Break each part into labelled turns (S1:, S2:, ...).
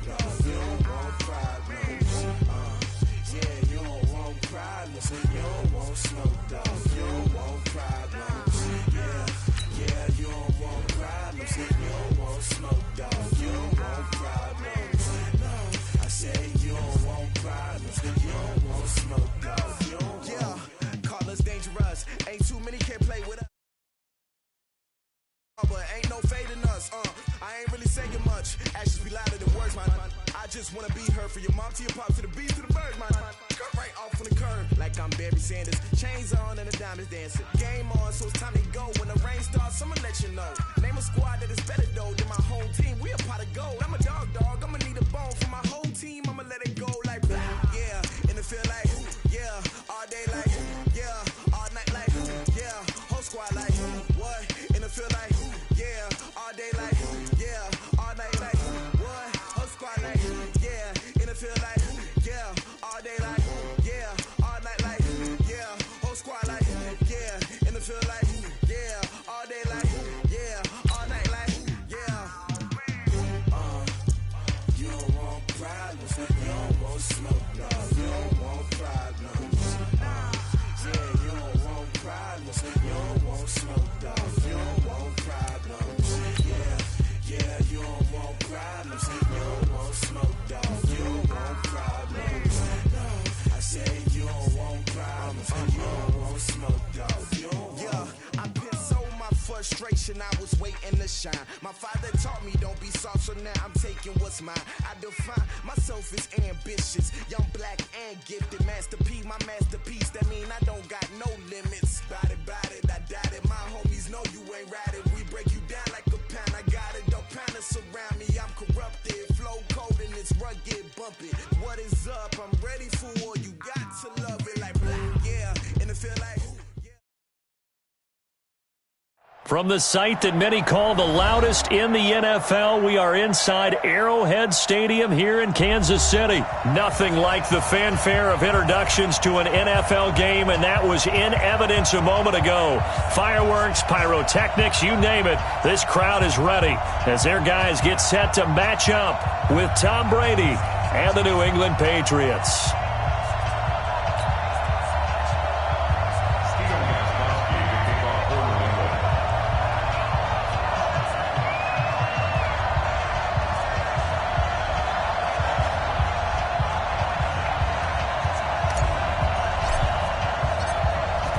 S1: dog. You don't want problems. Yeah, you don't want problems. You don't want smoke, dog. You don't want problems. Yeah, you don't want problems. You don't want smoke, dog. You don't want problems. No, I say you don't want problems. You don't want smoke, dog. You don't want. Yeah, call us dangerous. Ain't too many can play with us. But ain't no fading us, I ain't really saying much. Actions be louder than words, man. I just wanna be heard from your mom to your pop to the beat to the birds, man. Cut right off on the curb, like I'm Barry Sanders. Chains on and the diamonds dancing. Game on, so it's time to go. When the rain starts, I'ma let you know. Name a squad that is better though than my home team. We a pot of gold. I'm a dog, I'ma need a bone for my whole team. I'ma let it go like, yeah. And it feel like, yeah. All day like, yeah. All night like, yeah. Whole squad like, what? And it feel like, yeah, all day like, yeah, all night like, what? Whole squad like, yeah, and it feel like, yeah, all day like, yeah, all night like, yeah, whole squad like, yeah, and it feel like, yeah, all day like, yeah, all night like, yeah. You don't want problems, you don't want smoke, dog. You don't want problems. Yeah, you don't want problems, you don't want smoke, dog. You don't want problems. Yeah, you don't want problems. You don't want smoke, dog. You don't want problems. No, I say you don't want problems. You don't want smoke, dog. You don't want. Yeah, I've been so my frustration, I was waiting to shine. My father taught me don't be soft, so now I'm taking what's mine. I define myself as ambitious, young, black, and gifted. Master P, my masterpiece. That mean I don't got no limits. Bout it, I doubt it. My homies know you ain't ratted. We break you down like a pound. I got it, don't panic surround me. I'm corrupted, flow cold and it's rugged, bumpy. What is up? I'm ready for war. You got to love it like black, yeah. And it feel like.
S2: From the site that many call the loudest in the NFL, we are inside Arrowhead Stadium here in Kansas City. Nothing like the fanfare of introductions to an NFL game, and that was in evidence a moment ago. Fireworks, pyrotechnics, you name it. This crowd is ready as their guys get set to match up with Tom Brady and the New England Patriots.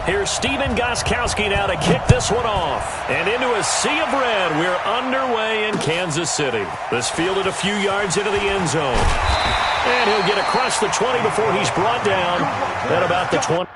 S2: Here's Steven Gostkowski now to kick this one off. And into a sea of red, we're underway in Kansas City. This fielded a few yards into the end zone. And he'll get across the 20 before he's brought down at about the 20.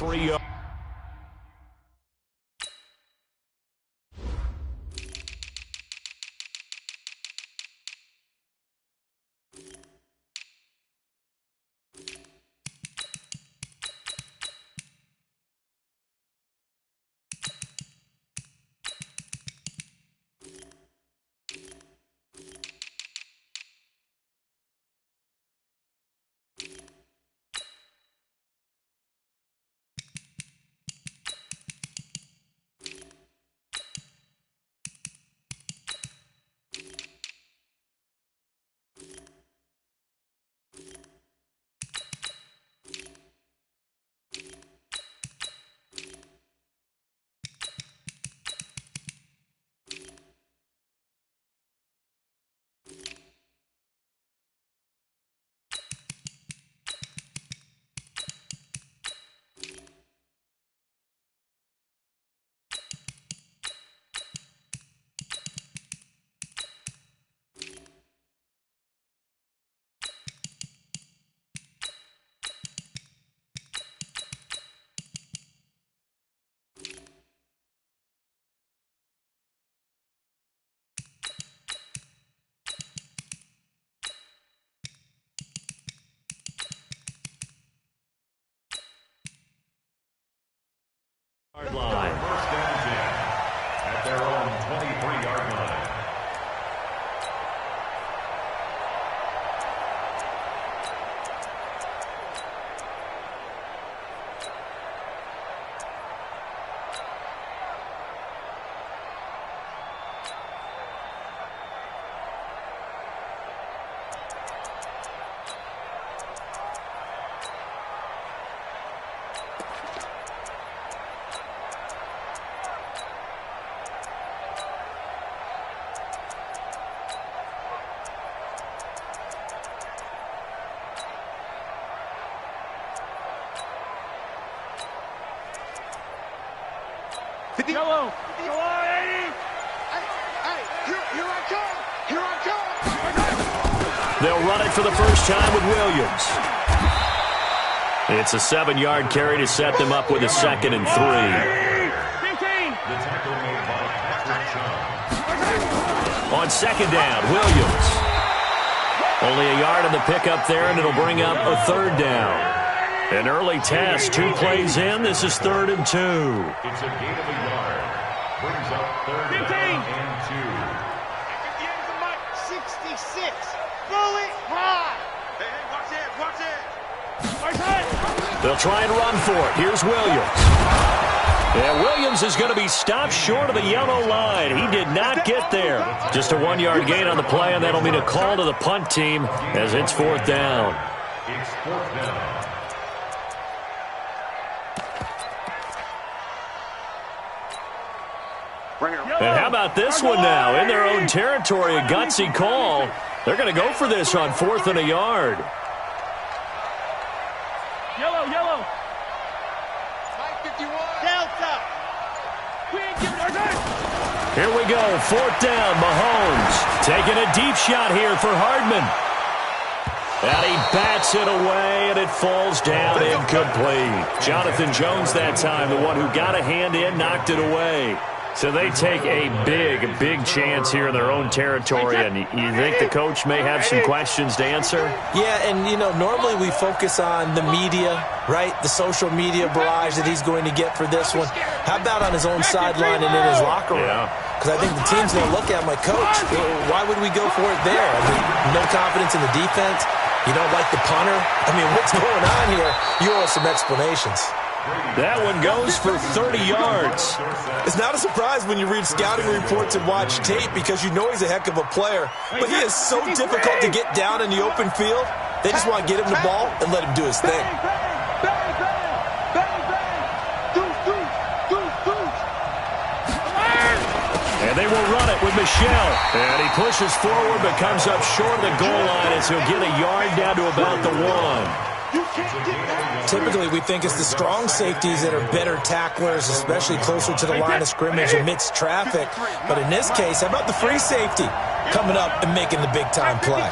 S2: 3 yards. Line.
S3: First down 10 at their own 23-yard line.
S4: Yellow. Go on, 80. Hey, here I come. Here I come.
S2: They'll run it for the first time with Williams. It's a 7-yard carry to set them up with a 2nd and 3.
S4: 15.
S3: The tackle made by Patrick Chung.
S2: On 2nd down, Williams. Only a yard on the pickup there, and it'll bring up a 3rd down. An early test, 2 plays in. This is 3rd and 2.
S3: It's a gain of a yard. Brings up 3rd down and 2.
S4: At the end of the mic, 66. Bullet high. Hey, watch it, watch it. Watch it.
S2: They'll try and run for it. Here's Williams. And Williams is going to be stopped short of the yellow line. He did not get there. Just a 1-yard gain on the play, and that'll mean a call to the punt team as it's 4th down.
S3: It's 4th down.
S2: And how about this one now? In their own territory, a gutsy call. They're going to go for this on 4th and a yard.
S4: Yellow, yellow. 51. Delta. We ain't giving our time.
S2: Here we go, 4th down, Mahomes. Taking a deep shot here for Hardman. And he bats it away, and it falls down incomplete. Jonathan Jones that time, the one who got a hand in, knocked it away. So they take a big chance here in their own territory, and you think the coach may have some questions to answer?
S5: Yeah, and, you know, normally we focus on the media, right, the social media barrage that he's going to get for this one. How about on his own sideline and in his locker room? Because I think the team's going to look at him like, Coach, why would we go for it there? I mean, no confidence in the defense? You don't like the punter? I mean, what's going on here? You owe us some explanations.
S2: That one goes for 30 yards.
S5: It's not a surprise when you read scouting reports and watch tape because you know he's a heck of a player. But he is so difficult to get down in the open field. They just want to get him the ball and let him do his thing.
S2: And they will run it with Michel. And he pushes forward but comes up short of the goal line as he'll get a yard down to about the 1.
S5: Typically, we think it's the strong safeties that are better tacklers, especially closer to the line of scrimmage amidst traffic. But in this case, how about the free safety coming up and making the big-time play?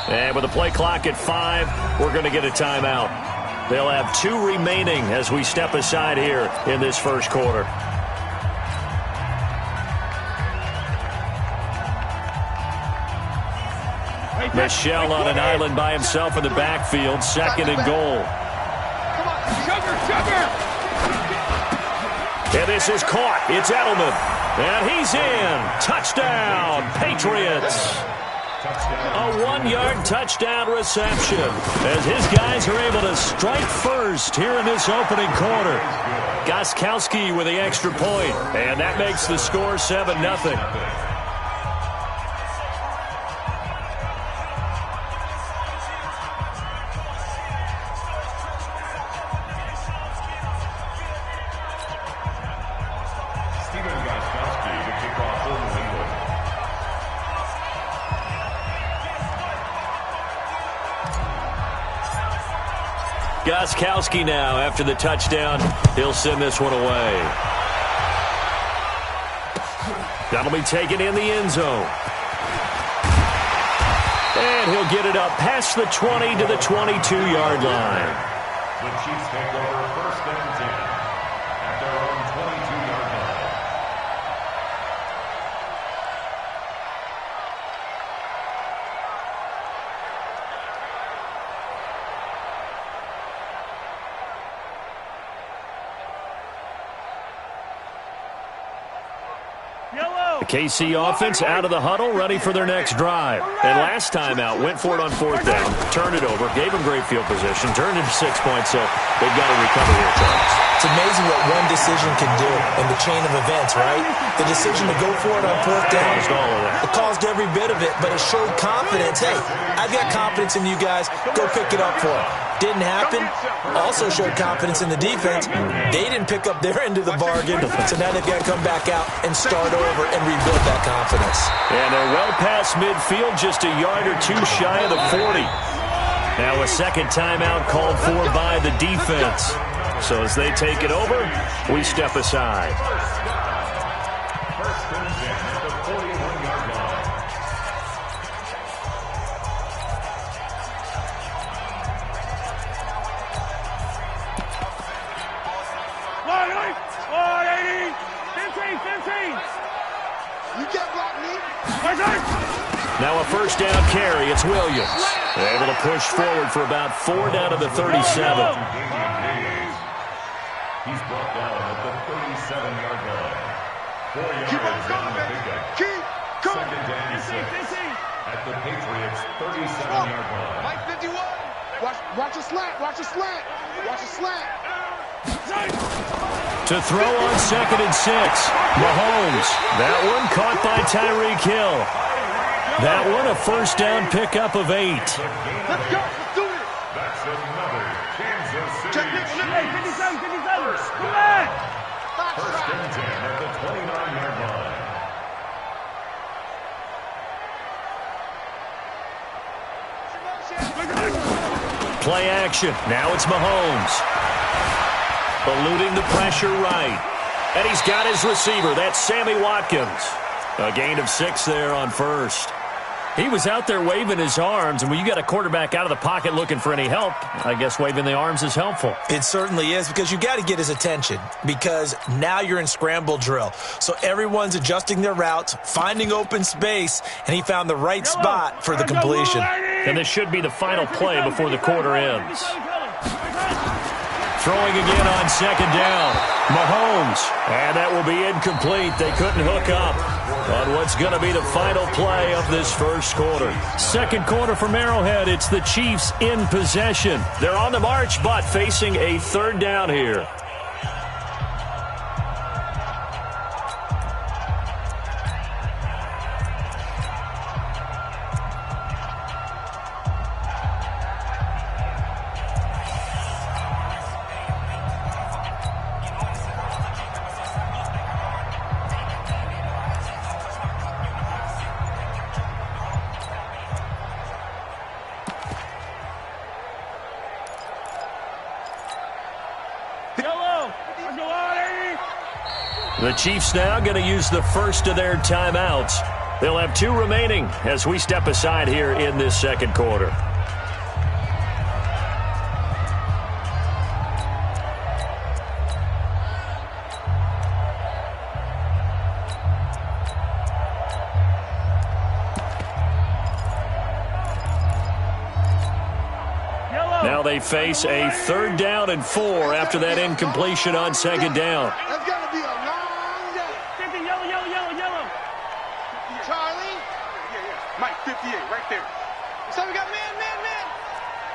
S2: And with the play clock at 5, we're going to get a timeout. They'll have 2 remaining as we step aside here in this first quarter. Michel on an island by himself in the backfield, 2nd and goal.
S4: Come on, sugar!
S2: And this is caught. It's Edelman. And he's in. Touchdown, Patriots. A 1-yard touchdown reception as his guys are able to strike first here in this opening quarter. Gostkowski with the extra point, and that makes the score 7-0. Gostkowski now, after the touchdown, he'll send this one away. That'll be taken in the end zone. And he'll get it up past the 20 to the 22-yard line.
S3: The Chiefs take over 1st and 10 at their own 22-yard line.
S2: KC offense out of the huddle, ready for their next drive. And last time out, went for it on 4th down, turned it over, gave them great field position, turned it to 6 points, so they've got to recover here, Charles.
S5: It's amazing what one decision can do in the chain of events, right? The decision to go for it on 4th down.
S2: Caused all of that.
S5: It caused every bit of it, but it showed confidence. Hey, I've got confidence in you guys. Go pick it up for it. Didn't happen. Also showed confidence in the defense. They didn't pick up their end of the bargain, so now they've got to come back out and start over and rebuild that confidence.
S2: And they're well past midfield, just a yard or 2 shy of the 40. Now a second timeout called for by the defense. So as they take it over, we step aside.
S3: 1st and 10 at the 41-yard line.
S2: Now a 1st down carry. It's Williams. They're able to push forward for about 4 down to the 37.
S3: He's brought down at the 37-yard line. 4 yards
S4: Keep on
S3: on
S4: going,
S3: the
S4: baby.
S3: pickup.
S4: Keep going.
S3: 2nd and 6 at the Patriots' 37-yard line.
S4: Mike 51. Watch a slant. Watch a slant. Watch a slant.
S2: To throw on 2nd and 6. Mahomes. That one caught by Tyreek Hill. That one a 1st down pickup of 8.
S4: Let's go. Let's do it.
S3: That's another Kansas City Chiefs.
S4: 57. Come on.
S3: 1st and 10 at the 29-yard line.
S2: Play action. Now it's Mahomes. Eluding the pressure right. And he's got his receiver. That's Sammy Watkins. A gain of 6 there on 1st. He was out there waving his arms, and when you got a quarterback out of the pocket looking for any help, I guess waving the arms is helpful.
S5: It certainly is, because you got to get his attention, because now you're in scramble drill. So everyone's adjusting their routes, finding open space, and he found the right spot for the completion.
S2: And this should be the final play before the quarter ends. Throwing again on 2nd down. Mahomes. And that will be incomplete. They couldn't hook up on what's going to be the final play of this first quarter. Second quarter from Arrowhead. It's the Chiefs in possession. They're on the march, but facing a 3rd down here. The Chiefs now going to use the first of their timeouts. They'll have 2 remaining as we step aside here in this second quarter. Now they face a 3rd down and 4 after that incompletion on 2nd down.
S4: That's got to be a long day.
S6: 50, yellow.
S4: Charlie? Yeah. Mike, 58, right there. So we got man.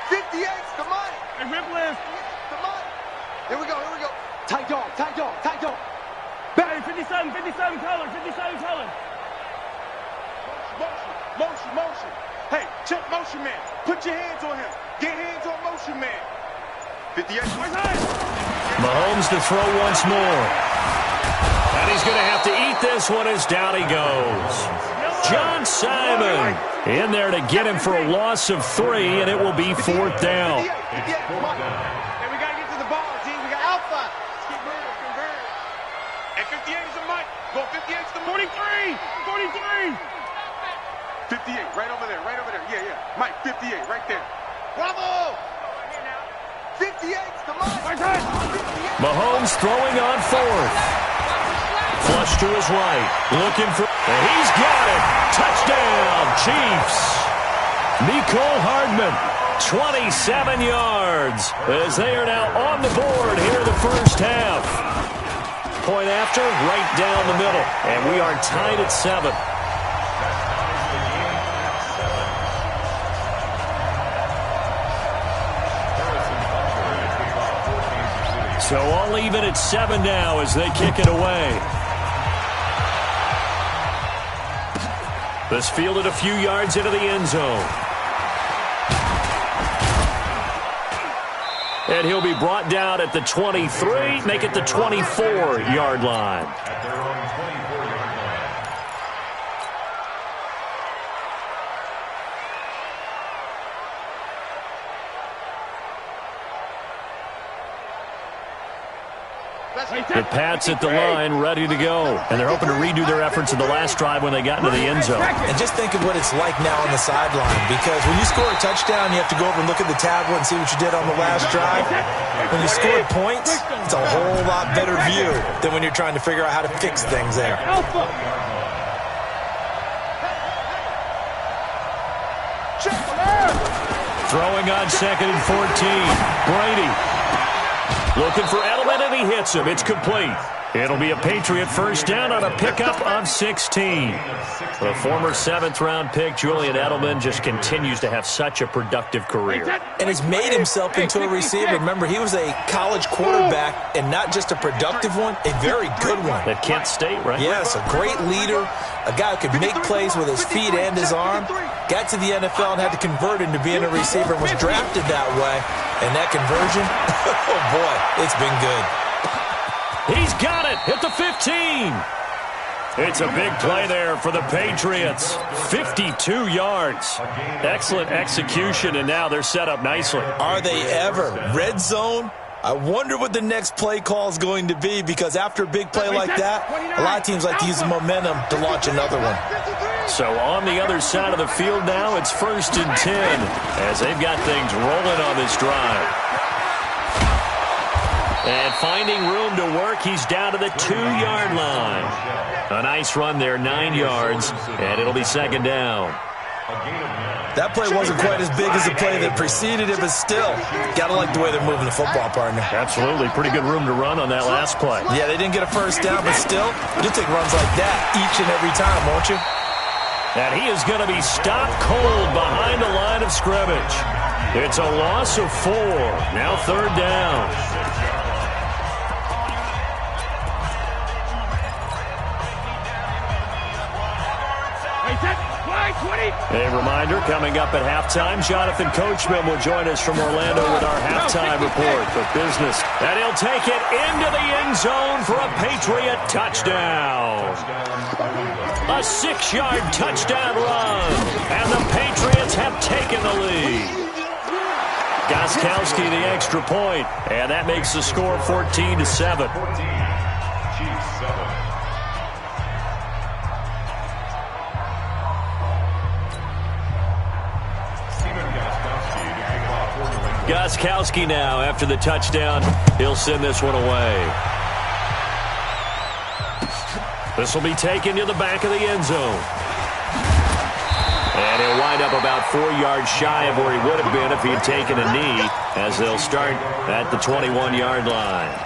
S4: 58's the money.
S6: Hey, Ripley.
S4: The money. Here we go. Tight dog.
S6: Hey, 57 color.
S4: Motion. Hey, check motion man. Put your hands on him. Get hands on motion man. 58.
S2: Mahomes to throw once more. And he's going to have to eat this one as down he goes. John Simon in there to get him for a loss of 3, and it will be 4th down.
S4: And we got to get to the ball, G. We got Alpha. Let's keep moving. Convert. And 58 is the Mike. Go 58 is the
S6: 43.
S4: 58, right over there. Yeah. Mike, 58, right there. Bravo! 58's the Mike.
S2: Mahomes throwing on 4th. Flush to his right. Looking for... And he's got it. Touchdown, Chiefs. Mecole Hardman, 27 yards, as they are now on the board here in the first half. Point after, right down the middle. And we are tied at 7. So all even at 7 now as they kick it away. This fielded a few yards into the end zone. And he'll be brought down at the 23, make it the 24-yard line.
S3: At their own 24-yard line.
S2: The Pats at the line, ready to go. And they're hoping to redo their efforts in the last drive when they got into the end zone.
S5: And just think of what it's like now on the sideline, because when you score a touchdown, you have to go over and look at the tablet and see what you did on the last drive. When you scored points, it's a whole lot better view than when you're trying to figure out how to fix things there.
S2: Throwing on 2nd and 14. Brady looking for Edelman, and he hits him. It's complete. It'll be a Patriot first down on a pickup of 16. The former 7th-round pick, Julian Edelman, just continues to have such a productive career.
S5: And has made himself into a receiver. Remember, he was a college quarterback, and not just a productive one, a very good one.
S2: At Kent State, right?
S5: Yes, a great leader, a guy who could make plays with his feet and his arm. Got to the NFL and had to convert into being a receiver and was drafted that way. And that conversion, oh boy, it's been good.
S2: He's got it at the 15. It's a big play there for the Patriots. 52 yards. Excellent execution, and now they're set up nicely.
S5: Are they ever? Red zone? I wonder what the next play call is going to be, because after a big play like that, a lot of teams like to use the momentum to launch another one.
S2: So on the other side of the field now, it's 1st and 10 as they've got things rolling on this drive. And finding room to work, he's down to the 2-yard line. A nice run there, 9 yards, and it'll be 2nd down.
S5: That play wasn't quite as big as the play that preceded it, but still, gotta like the way they're moving the football, partner.
S2: Absolutely. Pretty good room to run on that last play.
S5: Yeah, they didn't get a first down, but still, you'll take runs like that each and every time, won't you?
S2: And he is going to be stopped cold behind the line of scrimmage. It's a loss of 4. Now 3rd down. A reminder, coming up at halftime, Jonathan Coachman will join us from Orlando with our halftime report for business. And he'll take it into the end zone for a Patriot touchdown. A 6-yard touchdown run. And the Patriots have taken the lead. Gostkowski the extra point, and that makes the score 14-7.
S3: 14, Chiefs 7.
S2: Gostkowski now after the touchdown. He'll send this one away. This will be taken to the back of the end zone. And he'll wind up about 4 yards shy of where he would have been if he had taken a knee, as they'll start at the 21-yard line.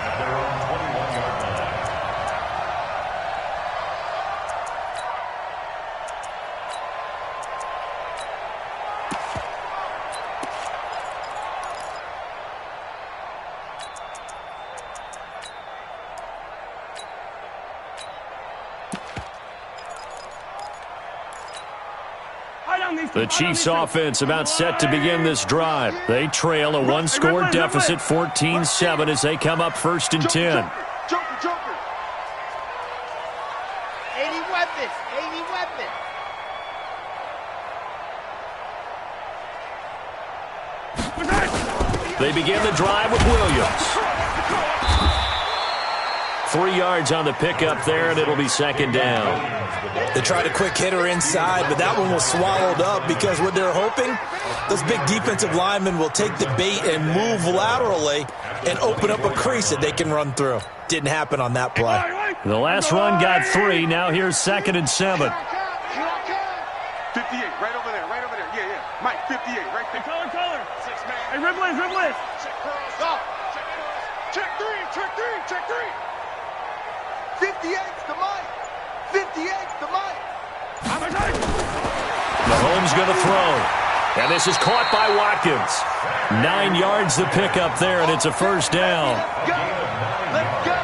S2: The Chiefs offense about set to begin this drive. They trail a one-score deficit, 14-7, as they come up 1st and 10.
S4: Jumper. 80 weapons.
S2: They begin the drive with Williams. 3 yards on the pickup there, and it'll be 2nd down.
S5: They tried a quick hitter inside, but that one was swallowed up because what they're hoping, those big defensive linemen will take the bait and move laterally and open up a crease that they can run through. Didn't happen on that play.
S2: The last run got 3. Now here's 2nd and 7.
S4: 58, right over there. Yeah. Mike, 58, right there.
S6: Color.
S4: 6 man.
S6: Hey, rib list.
S4: Check curls. Stop. Check 3. 58's the Mike. 58's the Mike.
S2: Mahomes going to throw. And this is caught by Watkins. 9 yards the pickup there, and it's a 1st down.
S4: Let's go.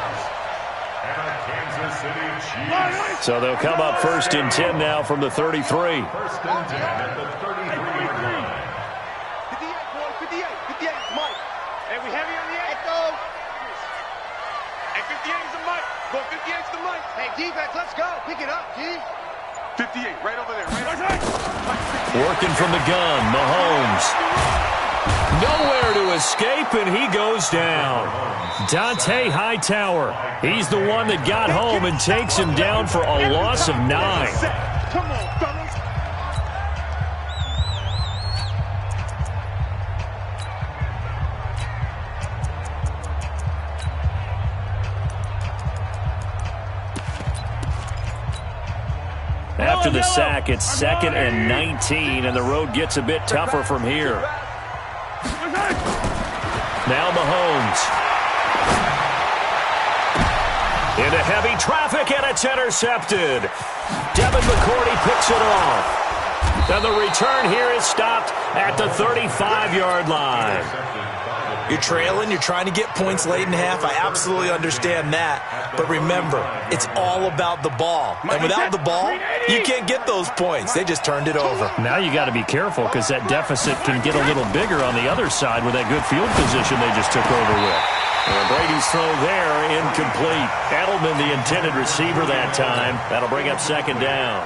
S2: So they'll come up 1st and 10 now from the 33.
S3: 1st and 10 at the 33-yard line.
S4: 58, boy. 58's Mike. And we heavy on the echo. And 58's the Mike. Go 58's the Mike. Hey, defense, let's go. Pick it up, G. 58, right over there.
S2: Working from the gun, Mahomes. Nowhere to escape, and he goes down. Dante Hightower. He's the one that got home and takes him down for a loss of 9.
S4: Come on, fellas.
S2: After the sack, it's 2nd and 19, and the road gets a bit tougher from here. Now Mahomes. Into heavy traffic, and it's intercepted. Devin McCourty picks it off. And the return here is stopped at the 35-yard line.
S5: You're trailing, you're trying to get points late in half. I absolutely understand that. But remember, it's all about the ball. And without the ball, you can't get those points. They just turned it over.
S2: Now you got to be careful because that deficit can get a little bigger on the other side with that good field position they just took over with. And Brady's throw there, incomplete. Edelman, the intended receiver that time. That'll bring up 2nd down.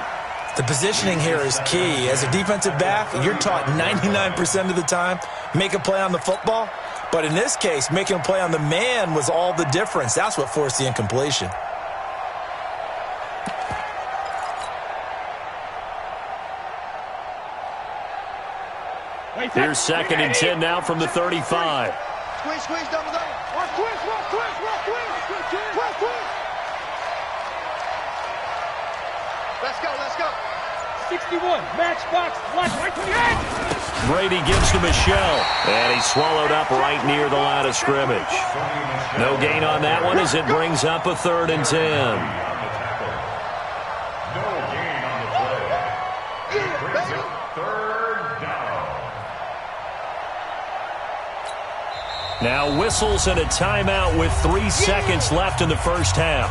S5: The positioning here is key. As a defensive back, you're taught 99% of the time, make a play on the football. But in this case, making a play on the man was all the difference. That's what forced the incompletion.
S2: Here's 2nd and 10 now from the 35.
S4: Squeeze, double. Watch, twist. Let's go.
S6: 61, matchbox, white 28.
S2: Brady gives to Michelle, and he's swallowed up right near the line of scrimmage. No gain on that one as it brings up a 3rd and 10.
S3: No gain on the play. It brings up 3rd down.
S2: Now whistles and a timeout with 3 seconds left in the 1st half.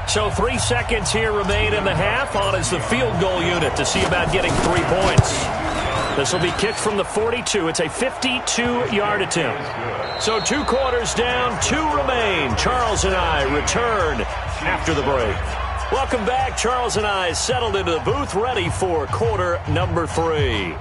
S2: So 3 seconds here remain in the half. On is the field goal unit to see about getting 3 points. This will be kicked from the 42. It's a 52-yard attempt. So 2 quarters down, 2 remain. Charles and I return after the break. Welcome back. Charles and I settled into the booth, ready for quarter number 3.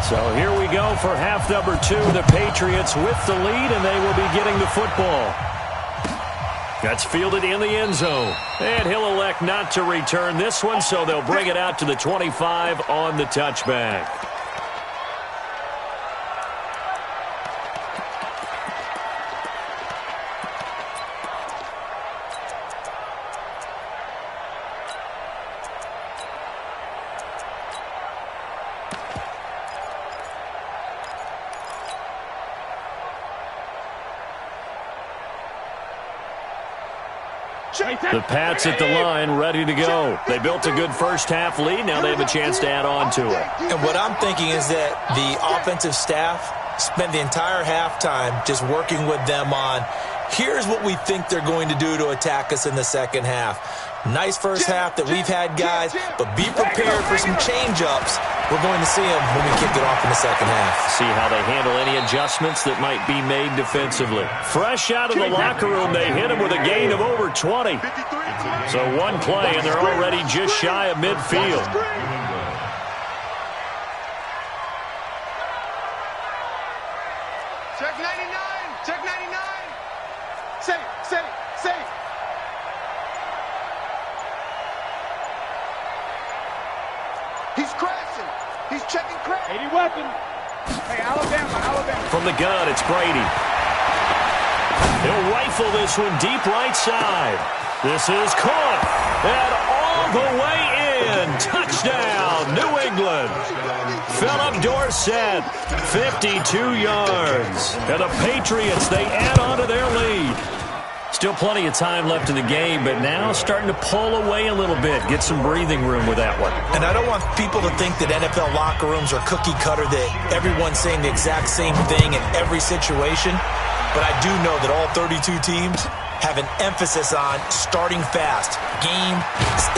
S2: So here we go for half number 2. The Patriots with the lead, and they will be getting the football. That's fielded in the end zone. And he'll elect not to return this one, so they'll bring it out to the 25 on the touchback. The Pats at the line, ready to go. They built a good first-half lead. Now they have a chance to add on to it.
S5: And what I'm thinking is that the offensive staff spent the entire halftime just working with them on, here's what we think they're going to do to attack us in the second half. Nice first half that we've had, guys, but be prepared for some change-ups. We're going to see them when we kick it off in the second half.
S2: See how they handle any adjustments that might be made defensively. Fresh out of the locker room, they hit him with a gain of over 20. So one play, and they're already just shy of midfield.
S4: Check 99. Check 99. Safe, safe, safe. He's crashing. He's checking crash.
S6: 80 weapon. Hey, Alabama.
S2: From the gun, it's Brady. He'll rifle this one deep right side. This is caught. And all the way in. Touchdown, New England. Philip Dorsett, 52 yards. And the Patriots, they add on to their lead. Still plenty of time left in the game, but now starting to pull away a little bit. Get some breathing room with that one.
S5: And I don't want people to think that NFL locker rooms are cookie cutter, that everyone's saying the exact same thing in every situation. But I do know that all 32 teams have an emphasis on starting fast. Game,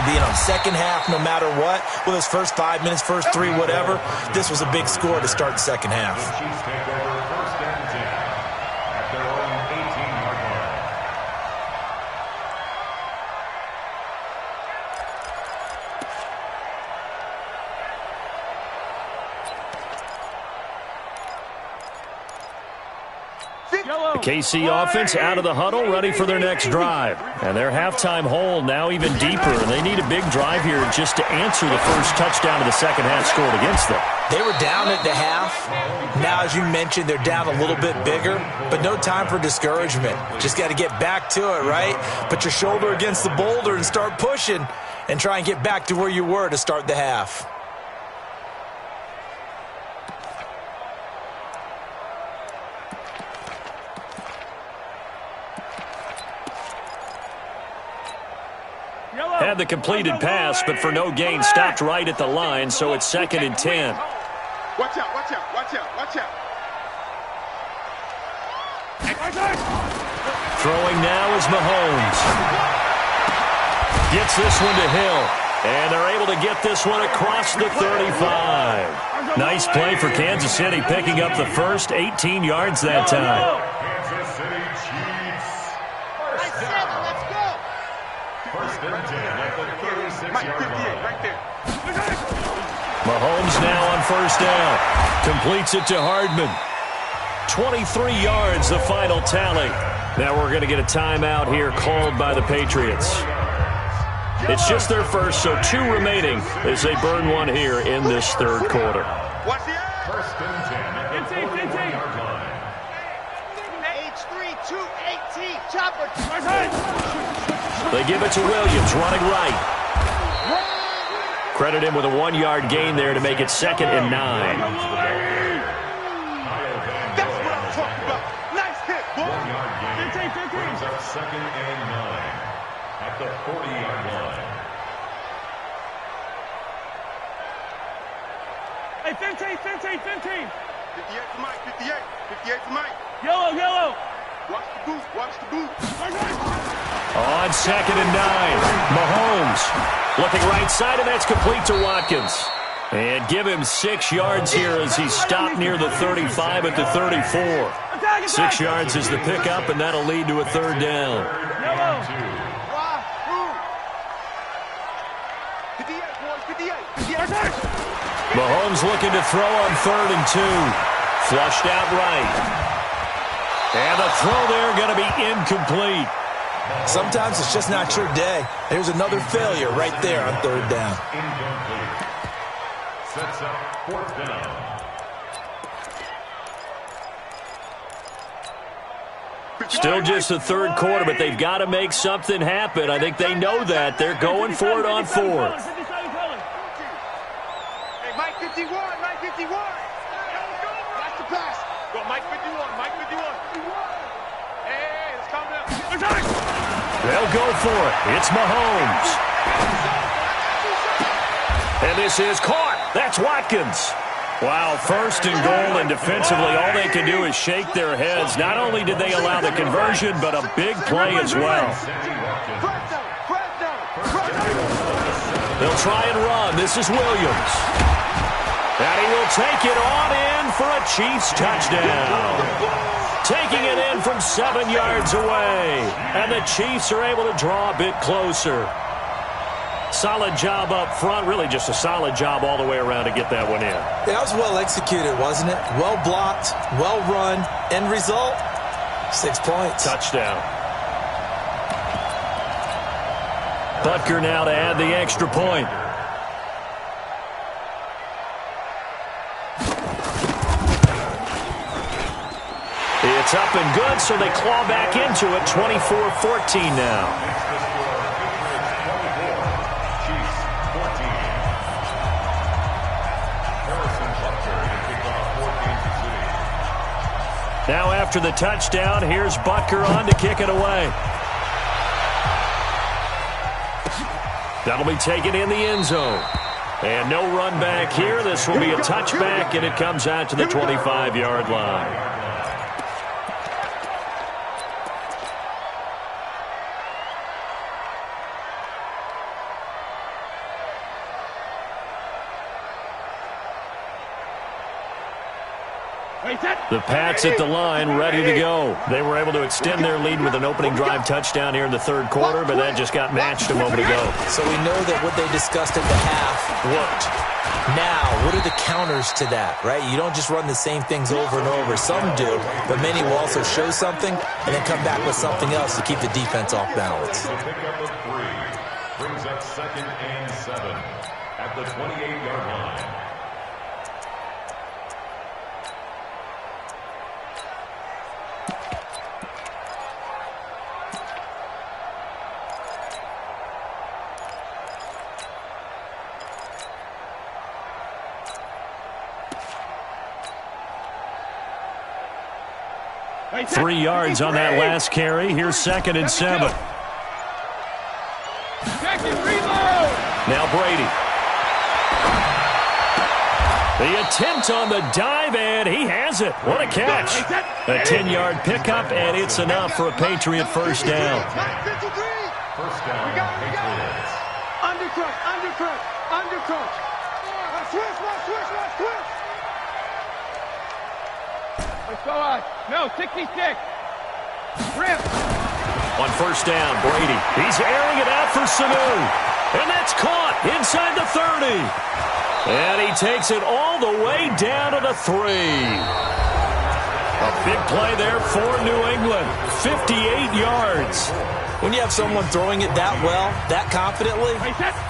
S5: being on second half no matter what. Well, those first 5 minutes, first 3, whatever. This was a big score to start the second half.
S3: Chiefs take over first and 10 at their own 18-yard line.
S2: The KC offense out of the huddle, ready for their next drive. And their halftime hole now even deeper. And they need a big drive here just to answer the first touchdown of the second half scored against them.
S5: They were down at the half. Now, as you mentioned, they're down a little bit bigger, but no time for discouragement. Just got to get back to it, right? Put your shoulder against the boulder and start pushing and try and get back to where you were to start the half.
S2: Had the completed pass, but for no gain, stopped right at the line, so it's 2nd and 10.
S4: Watch out, watch out, watch out, watch out.
S2: Throwing now is Mahomes. Gets this one to Hill. And they're able to get this one across the 35. Nice play for Kansas City, picking up the first 18 yards that time.
S3: Kansas City Chiefs. First and 10 at the 36-yard line.
S4: Right there.
S2: Mahomes now on first down. Completes it to Hardman. 23 yards, the final tally. Now we're going to get a timeout here called by the Patriots. It's just their first, so 2 remaining as they burn one here in this third quarter.
S4: Watch the eye.
S3: First and 10 at the 41-yard line.
S4: H3 218 chopper.
S2: They give it to Williams, running right. Credit him with a 1-yard gain there to make it 2nd and 9.
S4: That's what I'm talking about. Nice hit, boy.
S3: 1-yard gain brings up 2nd and 9 at the 40-yard line.
S6: Hey, 15.
S4: 58 to Mike, 58. 58 to Mike.
S6: Yellow.
S4: Watch the boot, watch the boot.
S2: On 2nd and 9, Mahomes looking right side, and that's complete to Watkins. And give him 6 yards here as he stopped near the 35 at the 34. 6 yards is the pickup, and that'll lead to a 3rd down.
S4: 58, boys, 58.
S2: Mahomes looking to throw on 3rd and 2. Flushed out right. And the throw there going to be incomplete.
S5: Sometimes it's just not your day. There's another failure right there on third down.
S3: Incomplete. Sets up fourth down.
S2: Still just the third quarter, but they've got to make something happen. I think they know that. They're going for it on fourth.
S4: Hey, Mike 51, Mike 51. That's the pass. Go, Mike 51, Mike 51. Hey, let's calm down.
S2: They'll go for it. It's Mahomes. And this is caught. That's Watkins. Wow, first and goal, and defensively, all they can do is shake their heads. Not only did they allow the conversion, but a big play as well. They'll try and run. This is Williams. And he will take it on in for a Chiefs touchdown. Taking it in from 7 yards away. And the Chiefs are able to draw a bit closer. Solid job up front. Really just a solid job all the way around to get that one in.
S5: Yeah, that was well executed, wasn't it? Well blocked, well run. End result, 6 points.
S2: Touchdown. Butker now to add the extra point. It's up and good, so they claw back into it. 24-14 now. Now after the touchdown, here's Butker on to kick it away. That'll be taken in the end zone. And no run back here. This will be a touchback, and it comes out to the 25-yard line. The Pats at the line, ready to go. They were able to extend their lead with an opening drive touchdown here in the third quarter, but that just got matched a moment ago.
S5: So we know that what they discussed at the half worked. Now, what are the counters to that, right? You don't just run the same things over and over. Some do, but many will also show something and then come back with something else to keep the defense off balance.
S3: The pickup of 3 brings up 2nd and 7 at the 28-yard line.
S2: Wait, 3 yards on that last carry. Here's 2nd and 7. Now Brady. The attempt on the dive, and he has it. What a catch. A 10-yard pickup, and it's enough for a Patriot first down.
S3: First down, Patriots.
S4: Undercrook. Switch. Let's go out. No, 66. Rip.
S2: On first down, Brady. He's airing it out for Sanu. And that's caught inside the 30. And he takes it all the way down to the 3. A big play there for New England. 58 yards.
S5: When you have someone throwing it that well, that confidently,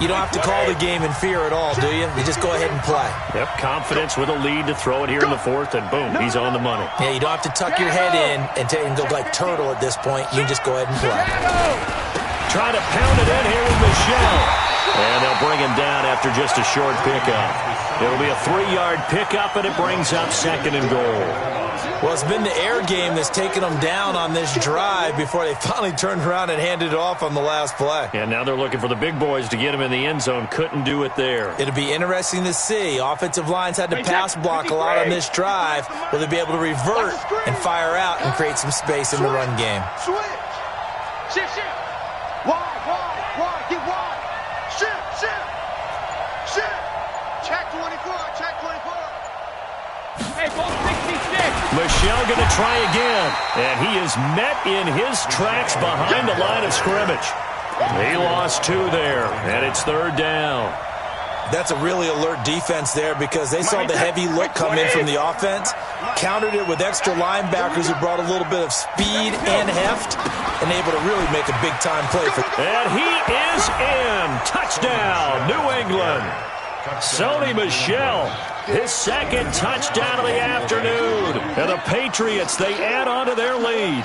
S5: you don't have to call the game in fear at all, do you? You just go ahead and play.
S2: Yep, confidence with a lead to throw it here in the 4th, and boom, he's on the money.
S5: Yeah, you don't have to tuck your head in and go like turtle at this point. You just go ahead and play.
S2: Trying to pound it in here with Michelle. And they'll bring him down after just a short pickup. It'll be a 3-yard pickup, and it brings up 2nd and goal.
S5: Well, it's been the air game that's taken them down on this drive before they finally turned around and handed it off on the last play.
S2: And now they're looking for the big boys to get him in the end zone. Couldn't do it there.
S5: It'll be interesting to see. Offensive lines had to pass block a lot on this drive. Will they be able to revert and fire out and create some space in the run game?
S4: Switch. Shift. Wide. Get wide. Shift. Check 24. Hey, ball 66.
S2: Michelle going to try again. And he is met in his tracks behind the line of scrimmage. He lost 2 there, and it's 3rd down.
S5: That's a really alert defense there because they saw the heavy look come in from the offense, countered it with extra linebackers who brought a little bit of speed and heft, and able to really make a big-time play.
S2: And he is in. Touchdown, New England. Sony Michel, his second touchdown of the afternoon. And the Patriots, they add on to their lead.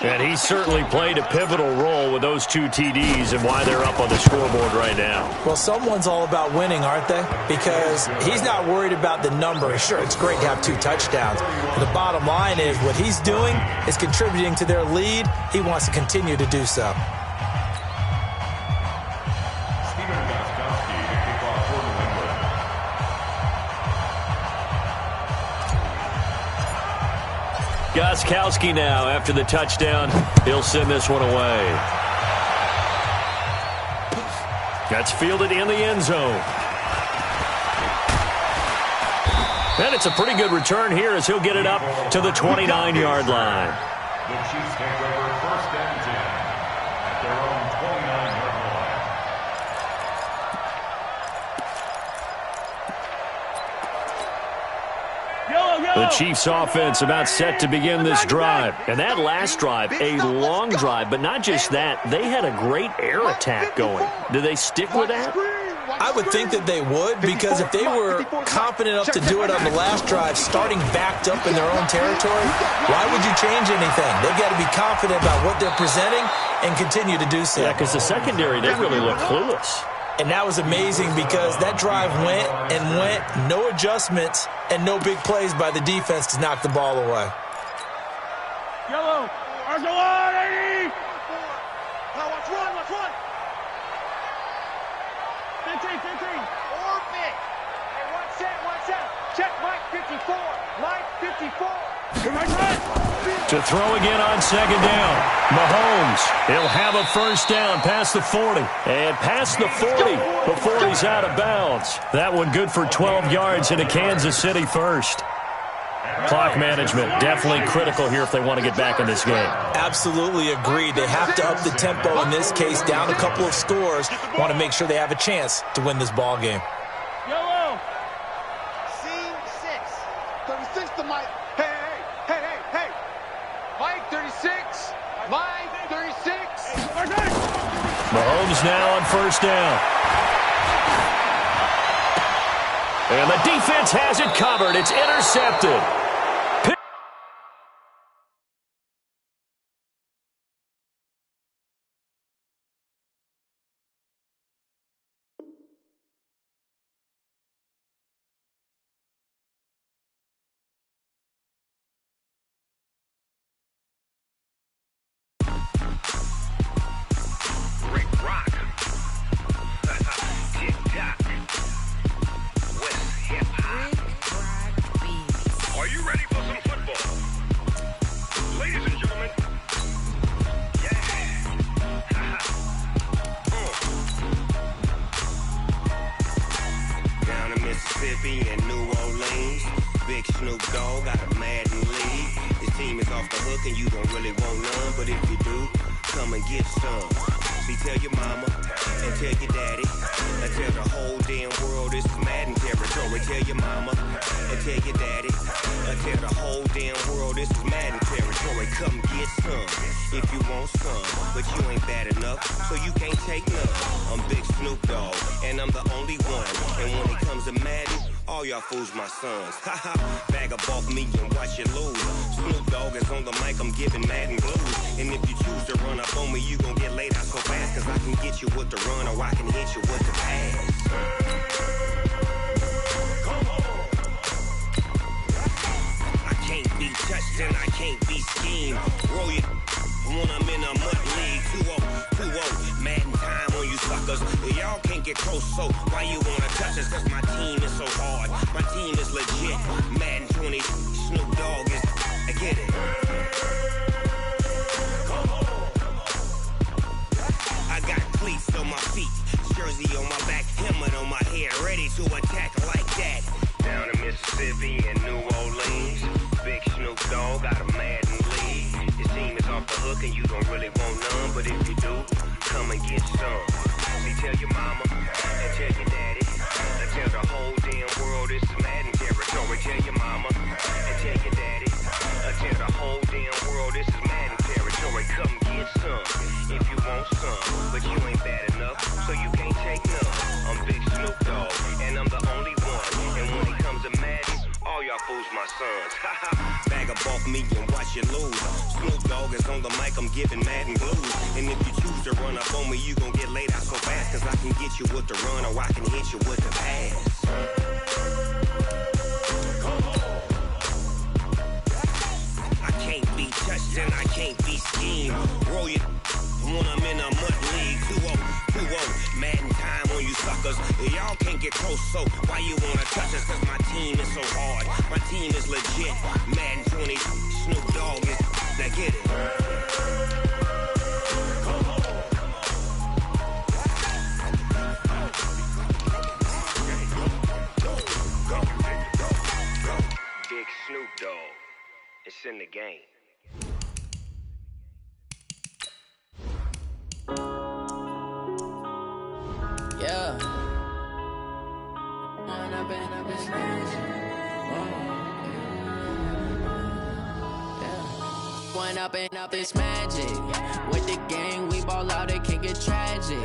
S2: And he certainly played a pivotal role with those 2 TDs and why they're up on the scoreboard right now.
S5: Well, someone's all about winning, aren't they? Because he's not worried about the number. Sure, it's great to have 2 touchdowns. But the bottom line is what he's doing is contributing to their lead. He wants to continue to do so.
S2: Gostkowski now after the touchdown. He'll send this one away. That's fielded in the end zone. And it's a pretty good return here as he'll get it up to the 29-yard line.
S3: The Chiefs take over first and 10 at their own 29-yard line.
S2: The Chiefs offense about set to begin this drive. And that last drive, a long drive, but not just that. They had a great air attack going. Do they stick with that?
S5: I would think that they would, because if they were confident enough to do it on the last drive, starting backed up in their own territory, why would you change anything? They've got to be confident about what they're presenting and continue to do so.
S2: Yeah, because the secondary, they really look clueless.
S5: And that was amazing because that drive went and went, no adjustments, and no big plays by the defense to knock the ball away.
S6: Yellow. Arcelon, 80.
S4: Now watch one, watch one.
S6: 15.
S4: Orbit. Hey, one set. Check Mike 54. Mike 54.
S2: To throw again on second down. Mahomes, he'll have a first down past the 40. And past the 40 before he's out of bounds. That one good for 12 yards into Kansas City first. Clock management definitely critical here if they want to get back in this game.
S5: Absolutely agreed. They have to up the tempo in this case, down a couple of scores. Want to make sure they have a chance to win this ball game.
S6: Yellow.
S4: Scene 6. 36 to Mike. Hey. Mike 36. Mike 36.
S2: Mahomes now on first down. And the defense has it covered. It's intercepted.
S7: Mississippi and New Orleans. Big Snoop Dogg got a Madden league. This team is off the hook and you don't really want none, but if you do, come and get some. See, tell your mama and tell your daddy and tell the whole damn world this is Madden territory. Tell your mama and tell your daddy and tell the whole damn world this is Madden territory. Come get some if you want some, but you ain't bad enough, so you can't take none. I'm Big Snoop Dogg and I'm the only one, and when it comes to Madden, all y'all fools my sons. Haha, bag up off me and watch you lose. Snoop Dogg is on the mic, I'm giving Madden blues. And if you choose to run up on me, you gon' get laid out so fast, cause I can get you with the run or I can hit you with the pass. I can't be touched and I can't be schemed. Roll you when I'm in a mud league. 2-0, Madden time on you suckers. Y'all can't get close, so why you wanna touch us? Cause my team is so hard, my team is legit. Madden 20, Snoop Dogg is, I get it. I got cleats on my feet, jersey on my back, helmet on my head, ready to attack like that. Down in Mississippi and New Orleans, Big Snoop Dogg got a Madden league. This team is off the hook and you don't really want none, but if you do, come and get some. See, tell your mama and tell your daddy and tell the whole damn world this is Madden territory. Tell your mama and tell your daddy and tell the whole damn world this is Madden territory. Come get some. want some, but you ain't bad enough, so you can't take none. I'm Big Snoop Dogg, and I'm the only one. And when it comes to Madden, all y'all fools my sons. Bag up off me and watch you lose. Snoop Dogg is on the mic, I'm giving Madden blues. And if you choose to run up on me, you gon' get laid out so fast. Cause I can get you with the run or I can hit you with the pass. I can't be touched and I can't be schemed. Roll you when I'm in a mud league. 2-0, Madden time on you suckers. Y'all can't get close, so why you wanna touch us? Cause my team is so hard, my team is legit. Madden 20, Snoop Dogg is, now get it. Big Snoop Dogg, it's in the game.
S8: Yeah. One up and up, it's magic. With the gang, we ball out, it can get tragic.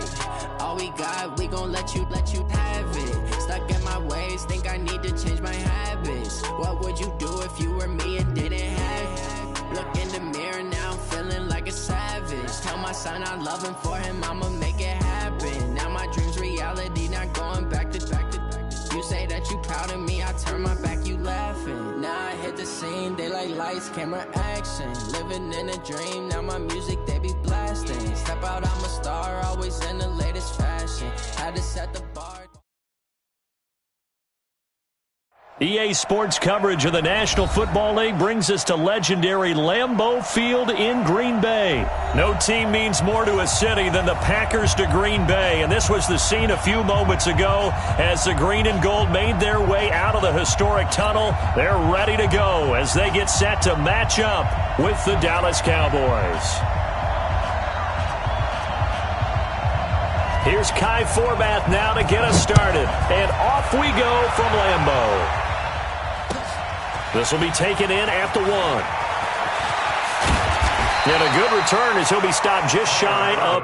S8: All we got, we gon' let you have it. Stuck in my ways, think I need to change my habits. What would you do if you were me and didn't have it? Look in the mirror, now I'm feeling like a savage. Tell my son I love him, for him I'ma make it happen. Now my dream's reality, not going back to. You say that you proud of me, I turn my back, you laughing. Now I hit the scene, they like lights, camera, action. Living in a dream, now my music, they be blasting. Step out, I'm a star, always in the latest fashion. Had to set the bar.
S2: EA Sports coverage of the National Football League brings us to legendary Lambeau Field in Green Bay. No team means more to a city than the Packers to Green Bay, and this was the scene a few moments ago as the green and gold made their way out of the historic tunnel. They're ready to go as they get set to match up with the Dallas Cowboys. Here's Kai Forbath now to get us started, and off we go from Lambeau. This will be taken in at the 1. And a good return as he'll be stopped just shy of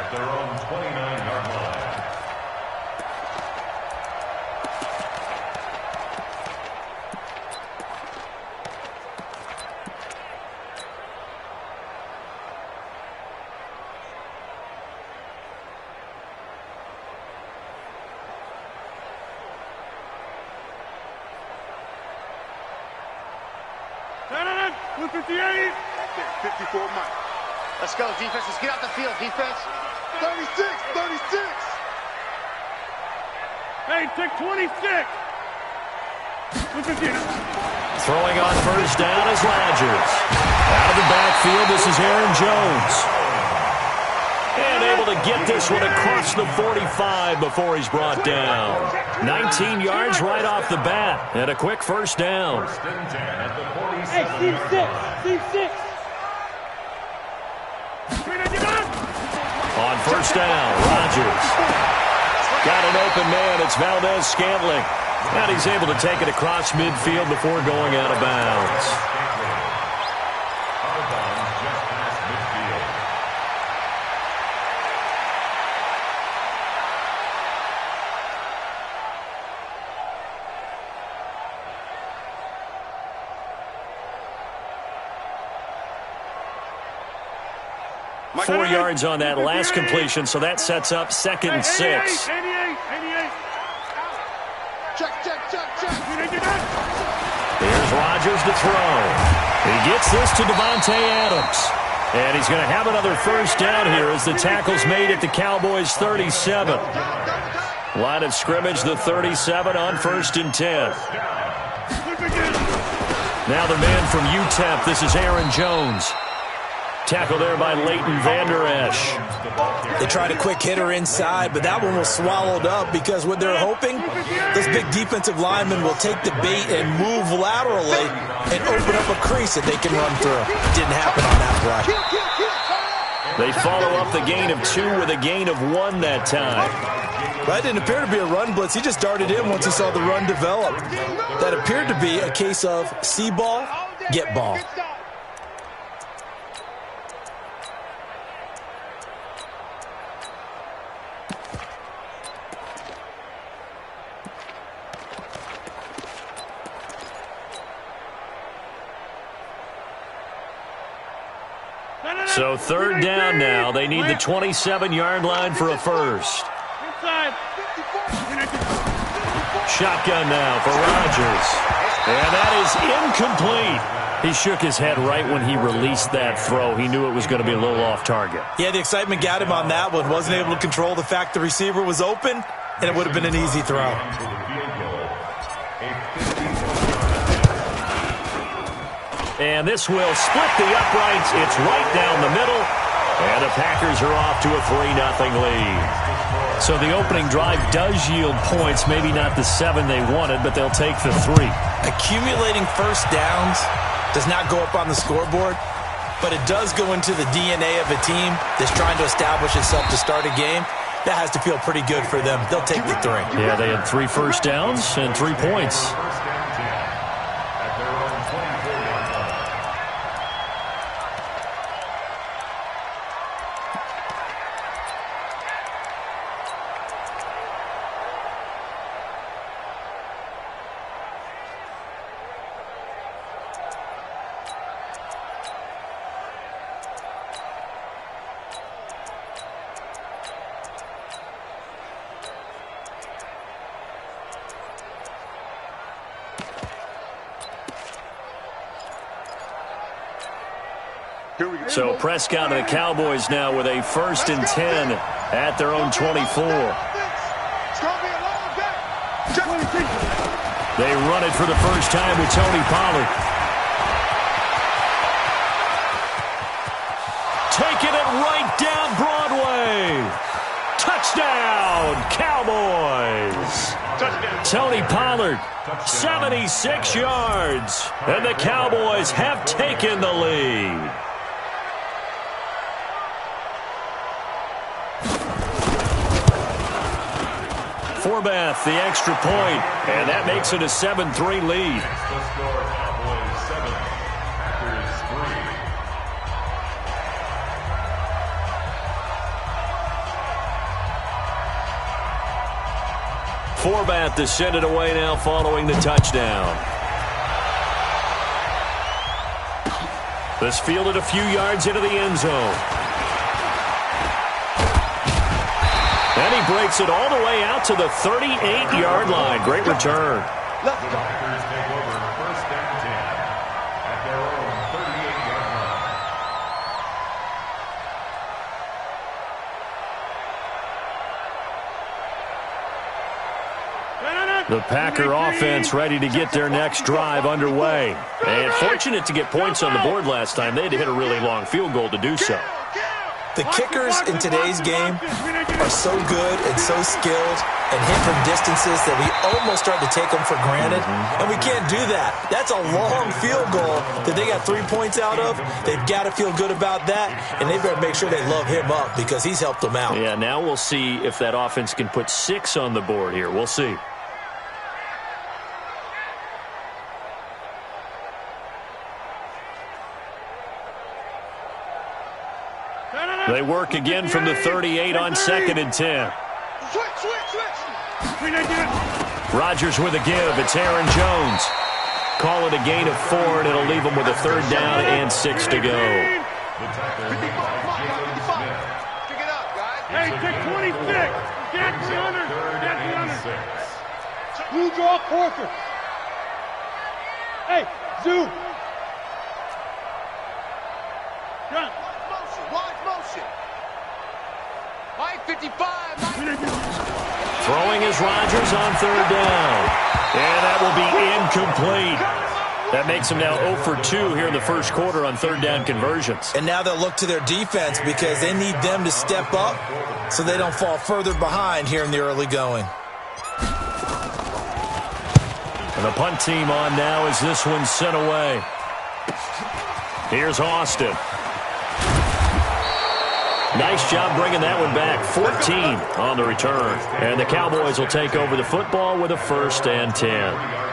S3: at their own 29-yard line.
S6: No. 58.
S4: 54 Mike. Let's go, defense. Let's get out the field, defense. 36.
S6: Hey, take 26. 59.
S2: Throwing on first down is Rodgers. Out of the backfield, this is Aaron Jones. And able to get this one across the 45 before he's brought down. 19 yards right off the bat. And a quick first down.
S3: First and 10 at the 47.
S6: Hey, C6.
S2: On first down, Rodgers. Got an open man. It's Valdez-Scantling. And he's able to take it across midfield before going out of bounds.
S3: Out of bounds just past midfield.
S4: Mike,
S2: 4 yards on that last completion, so that sets up second and 6.
S6: 88.
S4: Check.
S2: Here's Rodgers to throw. He gets this to Devontae Adams. And he's going to have another first down here as the tackle's made at the Cowboys' 37. Line of scrimmage, the 37 on first and 10. Now the man from UTEP, this is Aaron Jones. Tackle there by Leighton Vander Esch.
S5: They tried a quick hitter inside, but that one was swallowed up because what they're hoping, this big defensive lineman will take the bait and move laterally and open up a crease that they can run through. Didn't happen on that play.
S2: They follow up the gain of 2 with a gain of 1 that time.
S5: That didn't appear to be a run blitz. He just darted in once he saw the run develop. That appeared to be a case of see ball, get ball.
S2: So third down now. They need the 27-yard line for a first.
S6: Inside.
S2: Shotgun now for Rodgers. And that is incomplete. He shook his head right when he released that throw. He knew it was going to be a little off target.
S5: Yeah, the excitement got him on that one. Wasn't able to control the fact the receiver was open, and it would have been an easy throw.
S2: And this will split the uprights. It's right down the middle. And the Packers are off to a 3-0 lead. So the opening drive does yield points. Maybe not the 7 they wanted, but they'll take the 3.
S5: Accumulating first downs does not go up on the scoreboard, but it does go into the DNA of a team that's trying to establish itself to start a game. That has to feel pretty good for them. They'll take the 3.
S2: Yeah, they had 3 first downs and 3 points. So Prescott and the Cowboys now with a 1st and 10 at their own 24. They run it for the first time with Tony Pollard. Taking it right down Broadway. Touchdown, Cowboys. Tony Pollard, 76 yards. And the Cowboys have taken the lead. Forbath, the extra point, and that makes it a 7-3 lead.
S3: The score, Cowboys 7, Packers
S2: Forbat to send it away now following the touchdown. This fielded a few yards into the end zone. And he breaks it all the way out to the 38-yard line. Great return.
S3: The Packers take over first and 10 at their own 38-yard line.
S2: The Packer offense ready to get their next drive underway. And fortunate to get points on the board last time. They had to hit a really long field goal to do so.
S5: The kickers in today's game are so good and so skilled and hit from distances that we almost start to take them for granted. And we can't do that. That's a long field goal that they got 3 points out of. They've got to feel good about that, and they better make sure they love him up because he's helped them out.
S2: Yeah, now we'll see if that offense can put 6 on the board here. We'll see. They work again from the 38 on 2nd and 10. Rodgers with a give. It's Aaron Jones. Call it a gain of 4, and it'll leave him with a 3rd down and 6 to go.
S6: Hey, take 26. Get the under. Get the under. Blue draw Porker. Hey, Zoo. Run.
S4: Wide motion. Mike 55.
S2: Throwing is Rodgers on 3rd down. And that will be incomplete. That makes him now 0 for 2 here in the first quarter on 3rd down conversions.
S5: And now they'll look to their defense because they need them to step up so they don't fall further behind here in the early going.
S2: And the punt team on now as this one's sent away. Here's Austin. Nice job bringing that one back. 14 on the return. And the Cowboys will take over the football with a 1st and 10.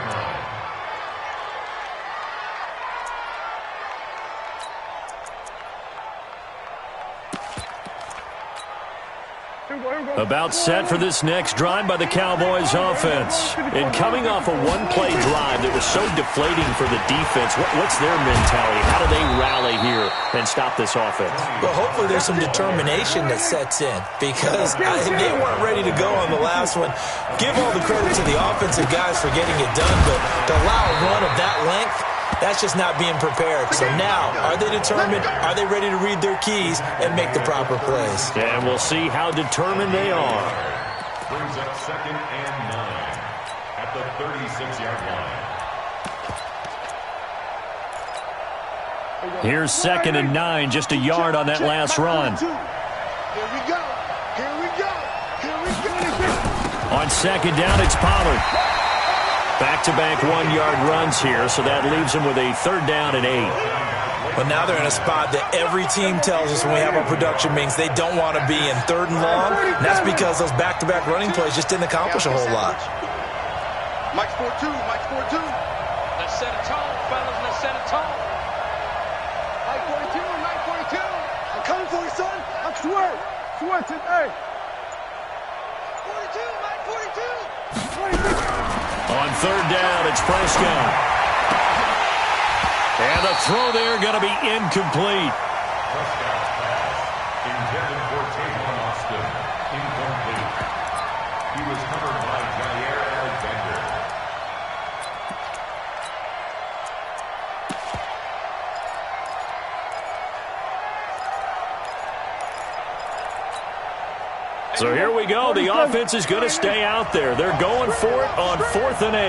S2: About set for this next drive by the Cowboys offense. And coming off a one-play drive that was so deflating for the defense, what's their mentality? How do they rally here and stop this offense?
S5: Well, hopefully there's some determination that sets in because they weren't ready to go on the last one. Give all the credit to the offensive guys for getting it done, but to allow a run of that length, that's just not being prepared. So now, are they determined? Are they ready to read their keys and make the proper plays?
S2: And we'll see how determined they are.
S3: Brings up 2nd and 9 at the 36-yard line.
S2: Here's 2nd and 9, just a yard on that last run.
S4: Here we go. Here we go. Here we go.
S2: On 2nd down, it's Pollard. Back-to-back 1-yard runs here, so that leaves him with a 3rd down and 8.
S5: But now they're in a spot that every team tells us when we have our production meetings they don't want to be in 3rd and long. And that's because those back-to-back running plays just didn't accomplish a whole lot.
S4: Mike's 4-2. Mike's 4-2. Let's set a tone, fellas. Let's set a tone. Mike 42. Mike 42. I'm coming for you, son. I'm swear. Swear today. 42. Mike 42. 42.
S2: On 3rd down, it's Prescott. And the throw there going to be incomplete.
S3: Prescott's pass intended for Tavon Austin. Incomplete. He was covered by Jair Alexander.
S2: So here we go. The offense is going to stay out there. They're going for it on 4th and 8.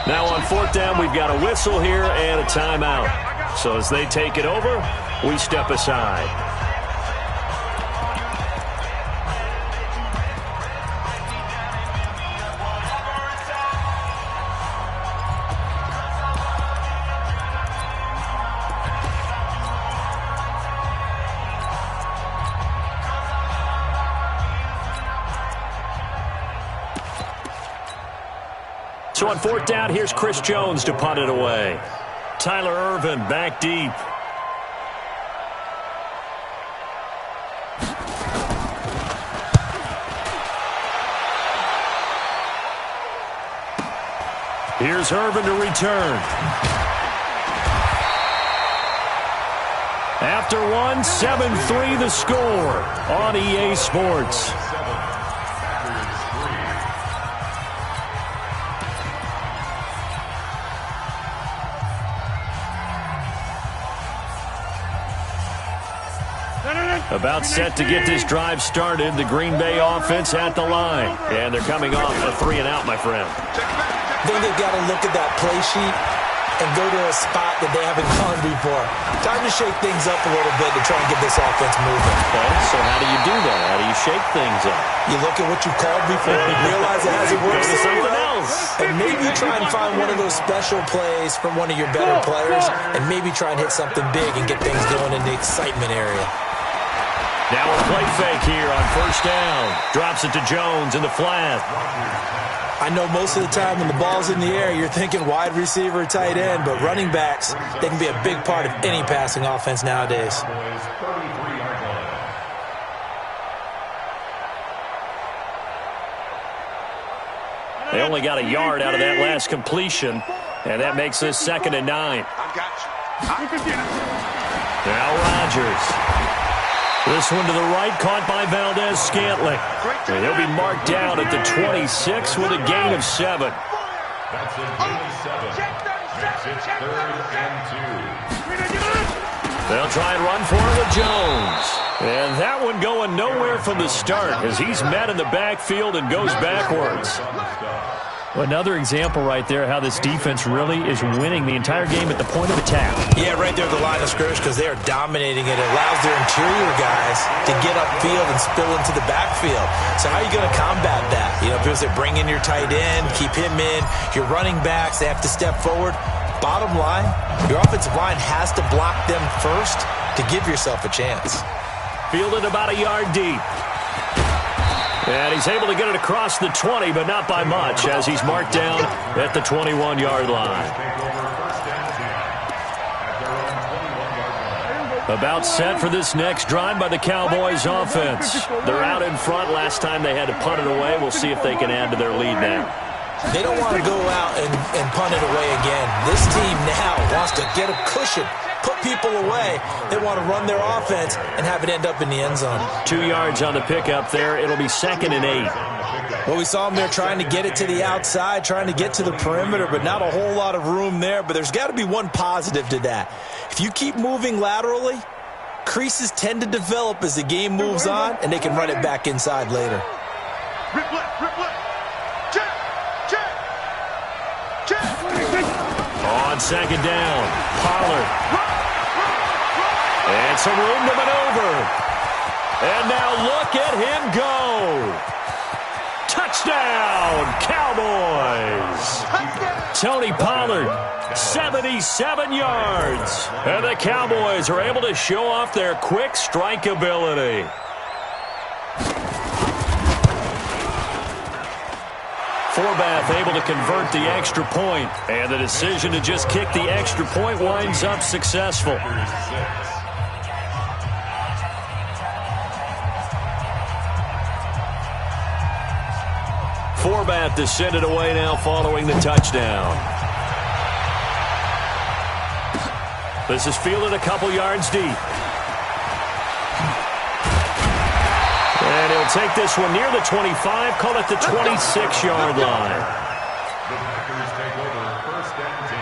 S2: Now on 4th down, we've got a whistle here and a timeout. So as they take it over, we step aside. So on 4th down, here's Chris Jones to punt it away. Tyler Ervin back deep. Here's Irvin to return. After one, 7-3 the score on EA Sports. About set to get this drive started. The Green Bay offense at the line. And they're coming off a 3-and-out, my friend.
S5: I think they've got to look at that play sheet and go to a spot that they haven't gone before. Time to shake things up a little bit to try and get this offense moving.
S2: Okay, so how do you do that? How do you shake things up?
S5: You look at what you called before and realize it hasn't worked.
S2: Go to something else.
S5: And maybe try and find one of those special plays from one of your better players and maybe try and hit something big and get things going in the excitement area.
S2: Now a play fake here on first down. Drops it to Jones in the flat.
S5: I know most of the time when the ball's in the air, you're thinking wide receiver, tight end, but running backs, they can be a big part of any passing offense nowadays.
S2: They only got a yard out of that last completion, and that makes this 2nd and 9.
S4: I got you.
S2: Now Rodgers. This one to the right, caught by Valdez-Scantling. And he'll be marked down at the 26 with a gain of 7.
S3: That's a gain of 7. Makes it 3rd and 2.
S2: They'll try and run for it with Jones. And that one going nowhere from the start as he's met in the backfield and goes backwards. Another example right there how this defense really is winning the entire game at the point of attack.
S5: Yeah, right there at the line of scrimmage because they are dominating it. It allows their interior guys to get upfield and spill into the backfield. So how are you going to combat that? You know, because they bring in your tight end, keep him in. Your running backs, they have to step forward. Bottom line, your offensive line has to block them first to give yourself a chance.
S2: Fielded about a yard deep. And he's able to get it across the 20, but not by much, as he's marked down at the 21-yard line. About set for this next drive by the Cowboys offense. They're out in front. Last time they had to punt it away. We'll see if they can add to their lead now.
S5: They don't want to go out and punt it away again. This team now wants to get a cushion, put people away. They want to run their offense and have it end up in the end zone.
S2: 2 yards on the pickup there. It'll be 2nd and 8.
S5: Well, we saw them there trying to get it to the outside, trying to get to the perimeter, but not a whole lot of room there. But there's got to be one positive to that. If you keep moving laterally, creases tend to develop as the game moves on, and they can run it back inside later.
S4: Rip left, rip left.
S2: On 2nd down, Pollard. And some room to maneuver. And now look at him go. Touchdown, Cowboys. Tony Pollard, 77 yards. And the Cowboys are able to show off their quick strike ability. Forbath able to convert the extra point, and the decision to just kick the extra point winds up successful. Forbath to send it away now following the touchdown. This is fielded a couple yards deep. And he'll take this one near the 25, call it the 26-yard line.
S3: The Packers take over 1st and 10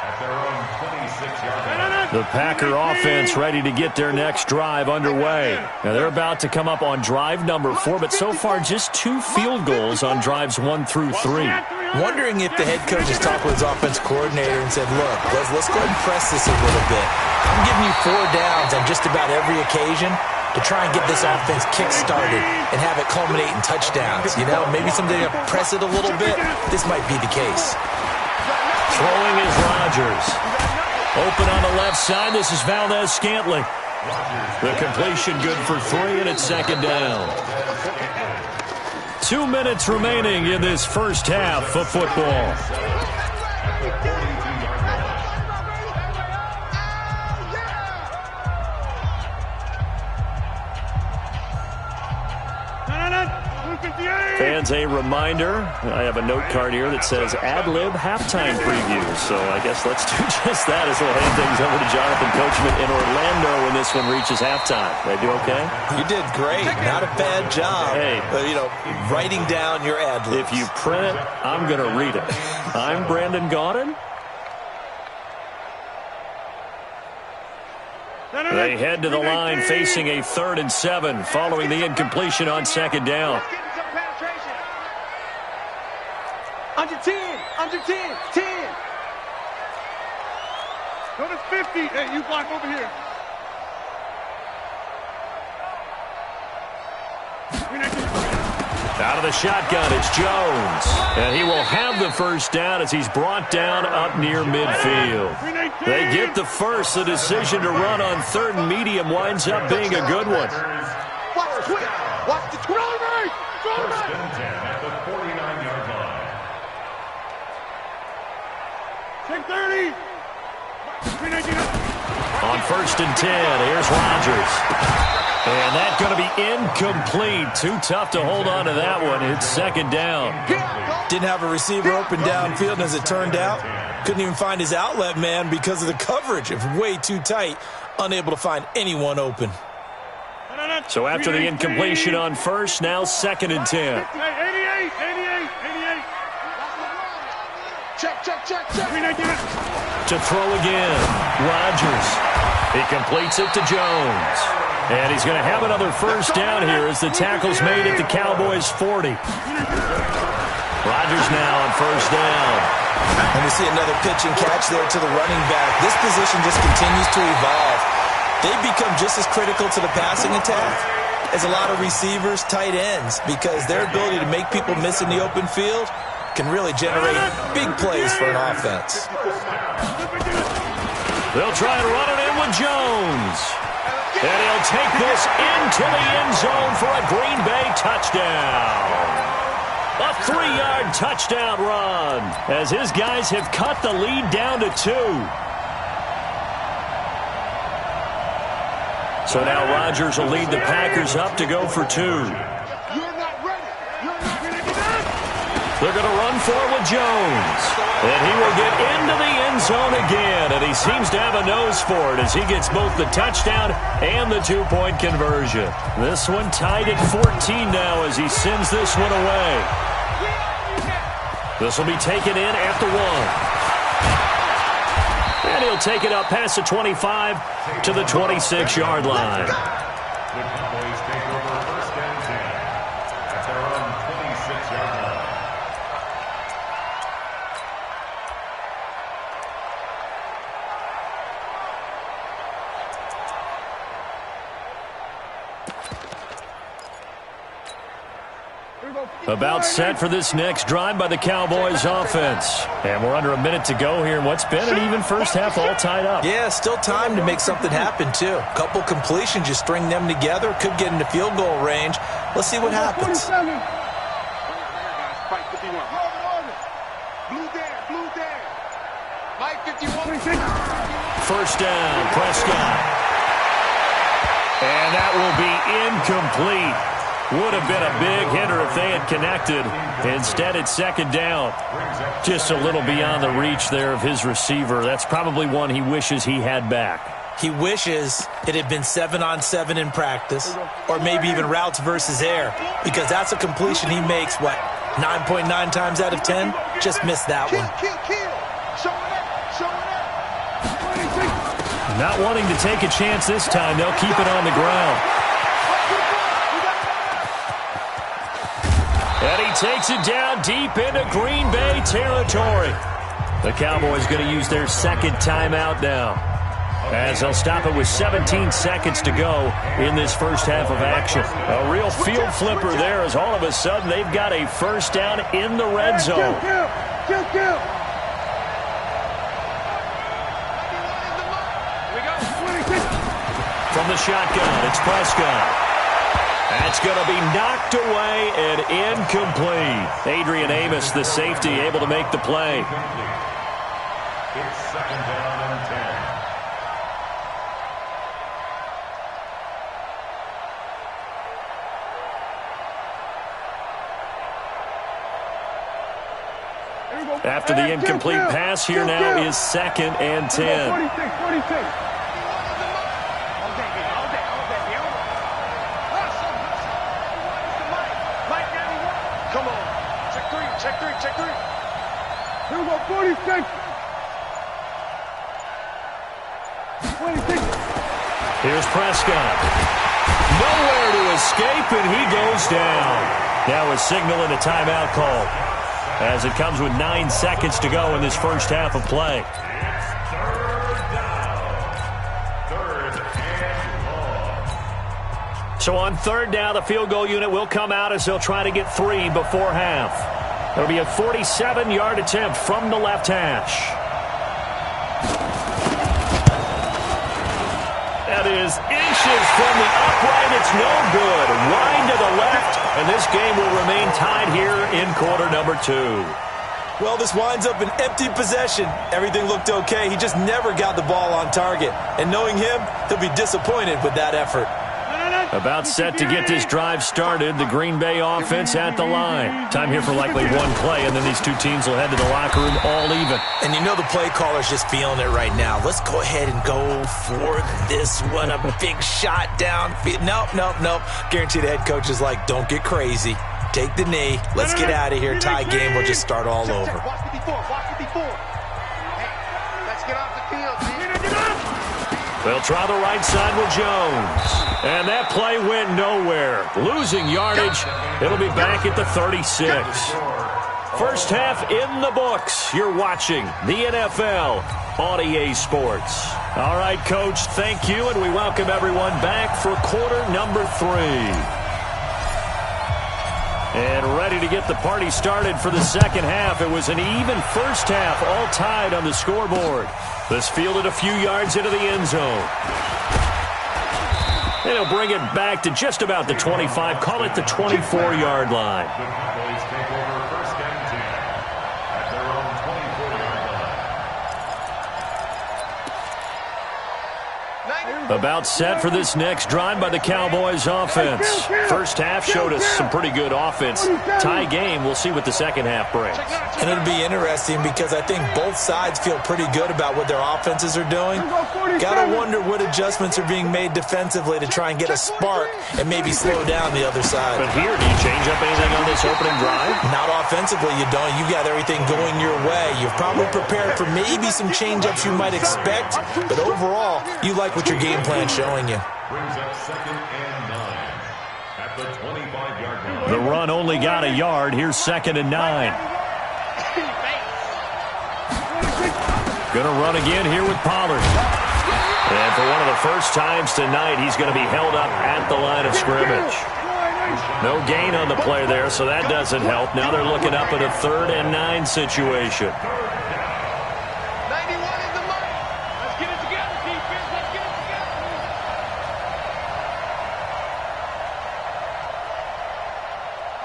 S3: at their own 26-yard line.
S2: The Packer offense ready to get their next drive underway. Now they're about to come up on drive number 4, but so far just 2 field goals on drives 1 through 3.
S5: Wondering if the head coach has talked with his offense coordinator and said, look, let's go ahead and press this a little bit. I'm giving you 4 downs on just about every occasion to try and get this offense kick-started and have it culminate in touchdowns. You know, maybe someday to press it a little bit. This might be the case.
S2: Throwing is Rodgers. Open on the left side. This is Valdez-Scantling. The completion good for 3, and it's 2nd down. 2 minutes remaining in this first half of football. Fans, a reminder, I have a note card here that says ad-lib halftime preview. So I guess let's do just that as we'll hand things over to Jonathan Coachman in Orlando when this one reaches halftime. Did I do okay?
S5: You did great. Not a bad job.
S2: Hey.
S5: Writing down your ad-libs.
S2: If you print it, I'm going to read it. I'm Brandon Gaudin. They head to the line facing a 3rd and 7 following the incompletion on 2nd down.
S4: Under 10, under 10, 10.
S6: Go to 50. Hey, you block over here.
S2: Out of the shotgun, it's Jones. And he will have the first down as he's brought down up near midfield. They get the first. The decision to run on 3rd and medium winds up being a good one.
S4: Watch quick. Watch the quick.
S3: First and 10 at the 49-yard line.
S6: Take 30.
S2: On 1st and 10, here's Rodgers. And that's going to be incomplete. Too tough to hold on to that one. It's 2nd down.
S5: Didn't have a receiver open downfield, and as it turned out, couldn't even find his outlet man because of the coverage. It was way too tight, unable to find anyone open.
S2: So after the incompletion on 1st, now 2nd and 10.
S6: 88.
S4: Check.
S2: To throw again, Rodgers. He completes it to Jones. And he's going to have another first down here as the tackle's made at the Cowboys' 40. Rodgers now on 1st down.
S5: And we see another pitch and catch there to the running back. This position just continues to evolve. They've become just as critical to the passing attack as a lot of receivers, tight ends, because their ability to make people miss in the open field can really generate big plays for an offense.
S2: They'll try and run it in with Jones. And he'll take this into the end zone for a Green Bay touchdown. A 3-yard touchdown run as his guys have cut the lead down to 2. So now Rodgers will lead the Packers up to go for 2. They're going to run for it with Jones. And he will get into the end zone again. And he seems to have a nose for it as he gets both the touchdown and the 2-point conversion. This one tied at 14 now as he sends this one away. This will be taken in at the 1. And he'll take it up past the 25 to the 26-yard line.
S3: The Cowboys take over 1st and 10 at their own 26-yard line.
S2: About set for this next drive by the Cowboys offense. And we're under a minute to go here in what's been an even first half all tied up.
S5: Yeah, still time to make something happen, too. A couple completions, you string them together, could get into field goal range. Let's see what happens.
S2: First down, Prescott. And that will be incomplete. Would have been a big hitter if they had connected. Instead, it's 2nd down. Just a little beyond the reach there of his receiver. That's probably one he wishes he had back.
S5: He wishes it had been 7-on-7 in practice, or maybe even routes versus air, because that's a completion he makes, 9.9 times out of 10? Just missed that one.
S2: Not wanting to take a chance this time, they'll keep it on the ground. And he takes it down deep into Green Bay territory. The Cowboys going to use their 2nd timeout now, as they'll stop it with 17 seconds to go in this first half of action. A real field flipper there as all of a sudden they've got a first down in the red zone. From the shotgun, it's Prescott. That's going to be knocked away and incomplete. Adrian Amos, the safety, able to make the play.
S3: It's 2nd down and 10.
S2: After the incomplete pass, here now is 2nd and 10.
S6: 46.
S4: Come on. Check three.
S6: Here we go, 46. 26.
S2: Here's Prescott. Nowhere to escape, and he goes down. Now a signal and a timeout call, as it comes with 9 seconds to go in this first half of play. So on 3rd down, the field goal unit will come out as they'll try to get 3 before half. It'll be a 47-yard attempt from the left hash. That is inches from the upright. It's no good. Wide to the left, and this game will remain tied here in quarter number 2.
S5: Well, this winds up an empty possession. Everything looked okay. He just never got the ball on target. And knowing him, he'll be disappointed with that effort.
S2: About set to get this drive started. The Green Bay offense at the line. Time here for likely one play, and then these two teams will head to the locker room all even.
S5: And you know the play caller's just feeling it right now. Let's go ahead and go for this one. A big shot down. Nope. Guarantee the head coach is like, don't get crazy. Take the knee. Let's get out of here. Tie game. We'll just start all over.
S4: Watch 54. Hey, let's get off the field,
S2: They'll try the right side with Jones. And that play went nowhere. Losing yardage. It'll be back at the 36. First half in the books. You're watching the NFL on EA Sports. All right, Coach, thank you, and we welcome everyone back for quarter number 3. And ready to get the party started for the second half. It was an even first half, all tied on the scoreboard. This fielded a few yards into the end zone. And he'll bring it back to just about the 25, call it the 24-yard line.
S3: The Cowboys take over 1st and 10 at their own 24-yard line.
S2: About set for this next drive by the Cowboys offense. First half showed us some pretty good offense. Tie game, we'll see what the second half brings.
S5: And it'll be interesting because I think both sides feel pretty good about what their offenses are doing. Gotta wonder what adjustments are being made defensively to try and get a spark and maybe slow down the other side.
S2: But here, do you change up anything on this opening drive?
S5: Not offensively, you don't. You got everything going your way. You've probably prepared for maybe some change-ups you might expect, but overall, you like what your game plan's showing you.
S3: Brings up 2nd and 9 at the 25-yard line.
S2: The run only got a yard. Here's 2nd and 9. Going to run again here with Pollard. And for one of the first times tonight, he's going to be held up at the line of scrimmage. No gain on the play there, so that doesn't help. Now they're looking up at a 3rd and 9 situation.
S4: 91 is the money. Let's get it together, defense. Let's get it together.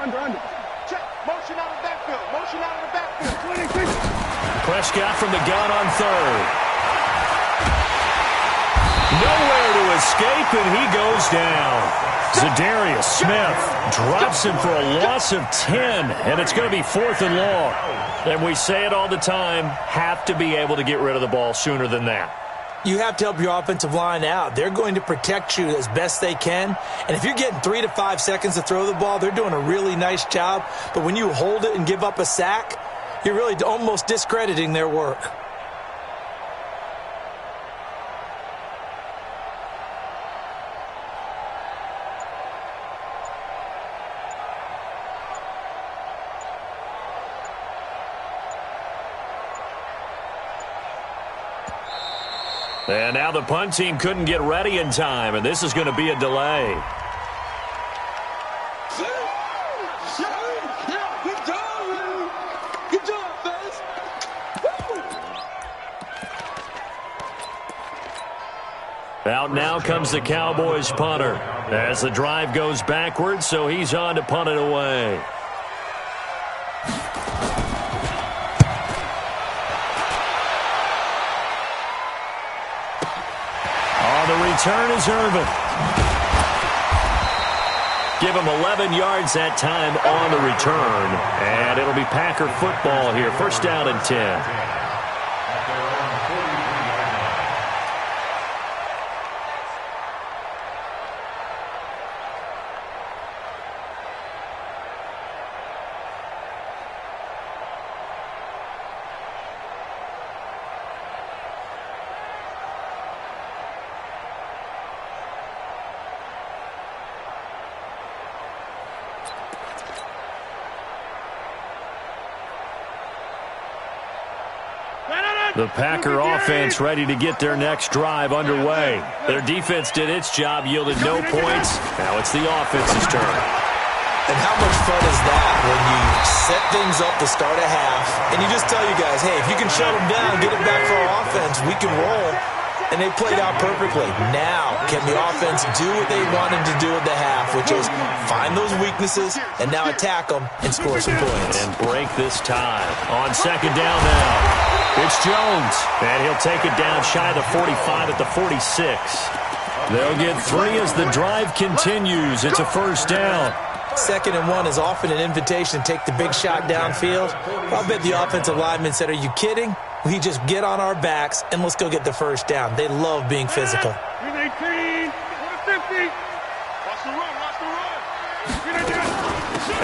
S6: Under.
S4: Check. Motion out of the backfield.
S6: 26.
S2: Prescott from the gun on 3rd. Nowhere to escape, and he goes down. Zadarius Smith drops him for a loss of 10, and it's going to be 4th and long. And we say it all the time, have to be able to get rid of the ball sooner than that.
S5: You have to help your offensive line out. They're going to protect you as best they can. And if you're getting 3 to 5 seconds to throw the ball, they're doing a really nice job. But when you hold it and give up a sack, you're really almost discrediting their work.
S2: And now the punt team couldn't get ready in time, and this is going to be a delay. Out now comes the Cowboys punter as the drive goes backwards, so he's on to punt it away. On the return is Irvin. Give him 11 yards that time on the return. And it'll be Packer football here. First down and 10. The Packer offense ready to get their next drive underway. Their defense did its job, yielded no points. Now it's the offense's turn.
S5: And how much fun is that when you set things up to start a half, and you just tell you guys, hey, if you can shut them down, get it back for our offense, we can roll. And they played out perfectly. Now, can the offense do what they wanted to do at the half, which is find those weaknesses and now attack them and score some points.
S2: And break this tie. On second down now. It's Jones, and he'll take it down shy of the 45 at the 46. They'll get 3 as the drive continues. It's a first down.
S5: 2nd and 1 is often an invitation to take the big shot downfield. I'll bet the offensive lineman said, are you kidding? We just get on our backs, and let's go get the first down. They love being physical.
S6: 18, 50. Watch the run, watch the run.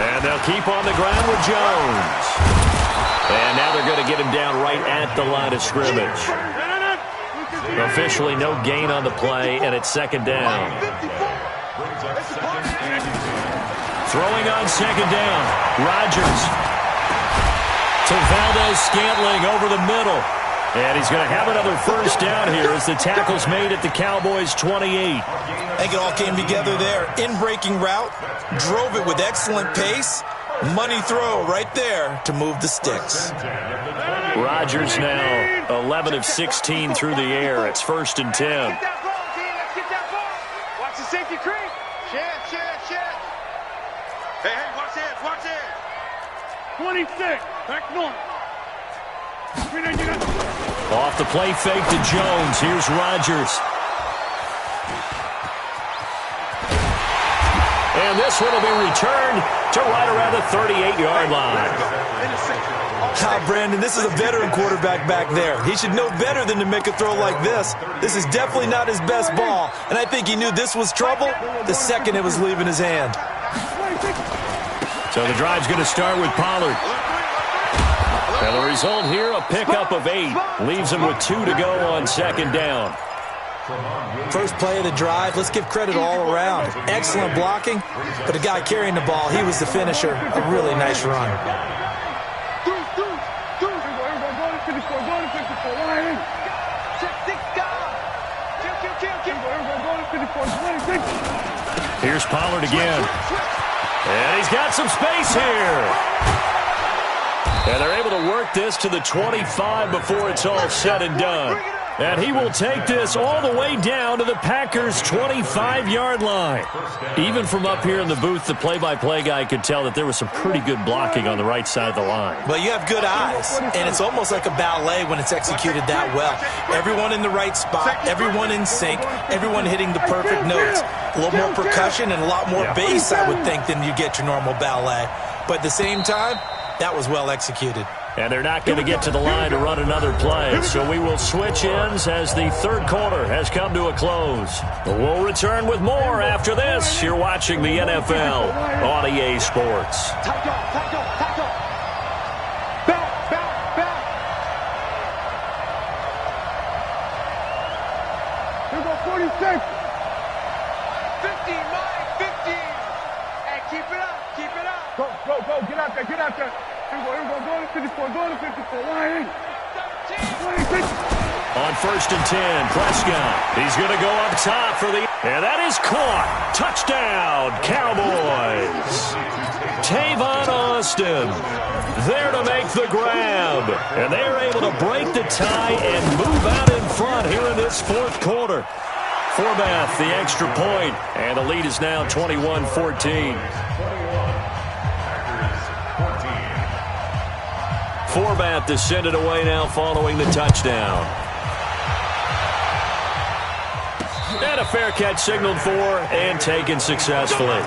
S2: And they'll keep on the ground with Jones. And now they're going to get him down right at the line of scrimmage. Officially no gain on the play, and it's second down. Throwing on second down. Rodgers to Valdez-Scantling over the middle. And he's going to have another first down here as the tackle's made at the Cowboys' 28.
S5: I think it all came together there. In-breaking route, drove it with excellent pace. Money throw right there to move the sticks.
S2: Rodgers now 11 of 16 through the air. It's first and 10.
S4: Get that ball, T. Let's get that ball. Watch the safety creep. Shit. Hey, watch it.
S6: 26, back north.
S2: Off the play fake to Jones. Here's Rodgers. And this one will be returned to right around the 38-yard line.
S5: Brandon, this is a veteran quarterback back there. He should know better than to make a throw like this. This is definitely not his best ball, and I think he knew this was trouble the second it was leaving his hand.
S2: So the drive's going to start with Pollard. And the result here, a pickup of 8. Leaves him with 2 to go on second down.
S5: First play of the drive, let's give credit all around. Excellent blocking, but the guy carrying the ball, he was the finisher. A really nice run.
S2: Here's Pollard again. And he's got some space here. And they're able to work this to the 25 before it's all said and done. And he will take this all the way down to the Packers' 25-yard line. Even from up here in the booth, the play-by-play guy could tell that there was some pretty good blocking on the right side of the line.
S5: Well, you have good eyes, and it's almost like a ballet when it's executed that well. Everyone in the right spot, everyone in sync, everyone hitting the perfect notes. A little more percussion and a lot more bass, I would think, than you get your normal ballet. But at the same time, that was well executed.
S2: And they're not going to get to the line to run another play. So we will switch ends as the third quarter has come to a close. We'll return with more after this. You're watching the NFL on EA Sports.
S4: Tight off. Back.
S6: Here go 46.
S4: 50, Mike, 50. Hey, keep it up.
S6: Go. Get out there. Here we go. Go to 54. Line in. 26.
S2: On first and 10, Prescott. He's going to go up top for the... And that is caught. Touchdown, Cowboys. Tavon Austin there to make the grab. And they are able to break the tie and move out in front here in this fourth quarter. Forbath, the extra point. And the lead is now 21-14. Forbath to send it away now following the touchdown. And a fair catch signaled for and taken successfully.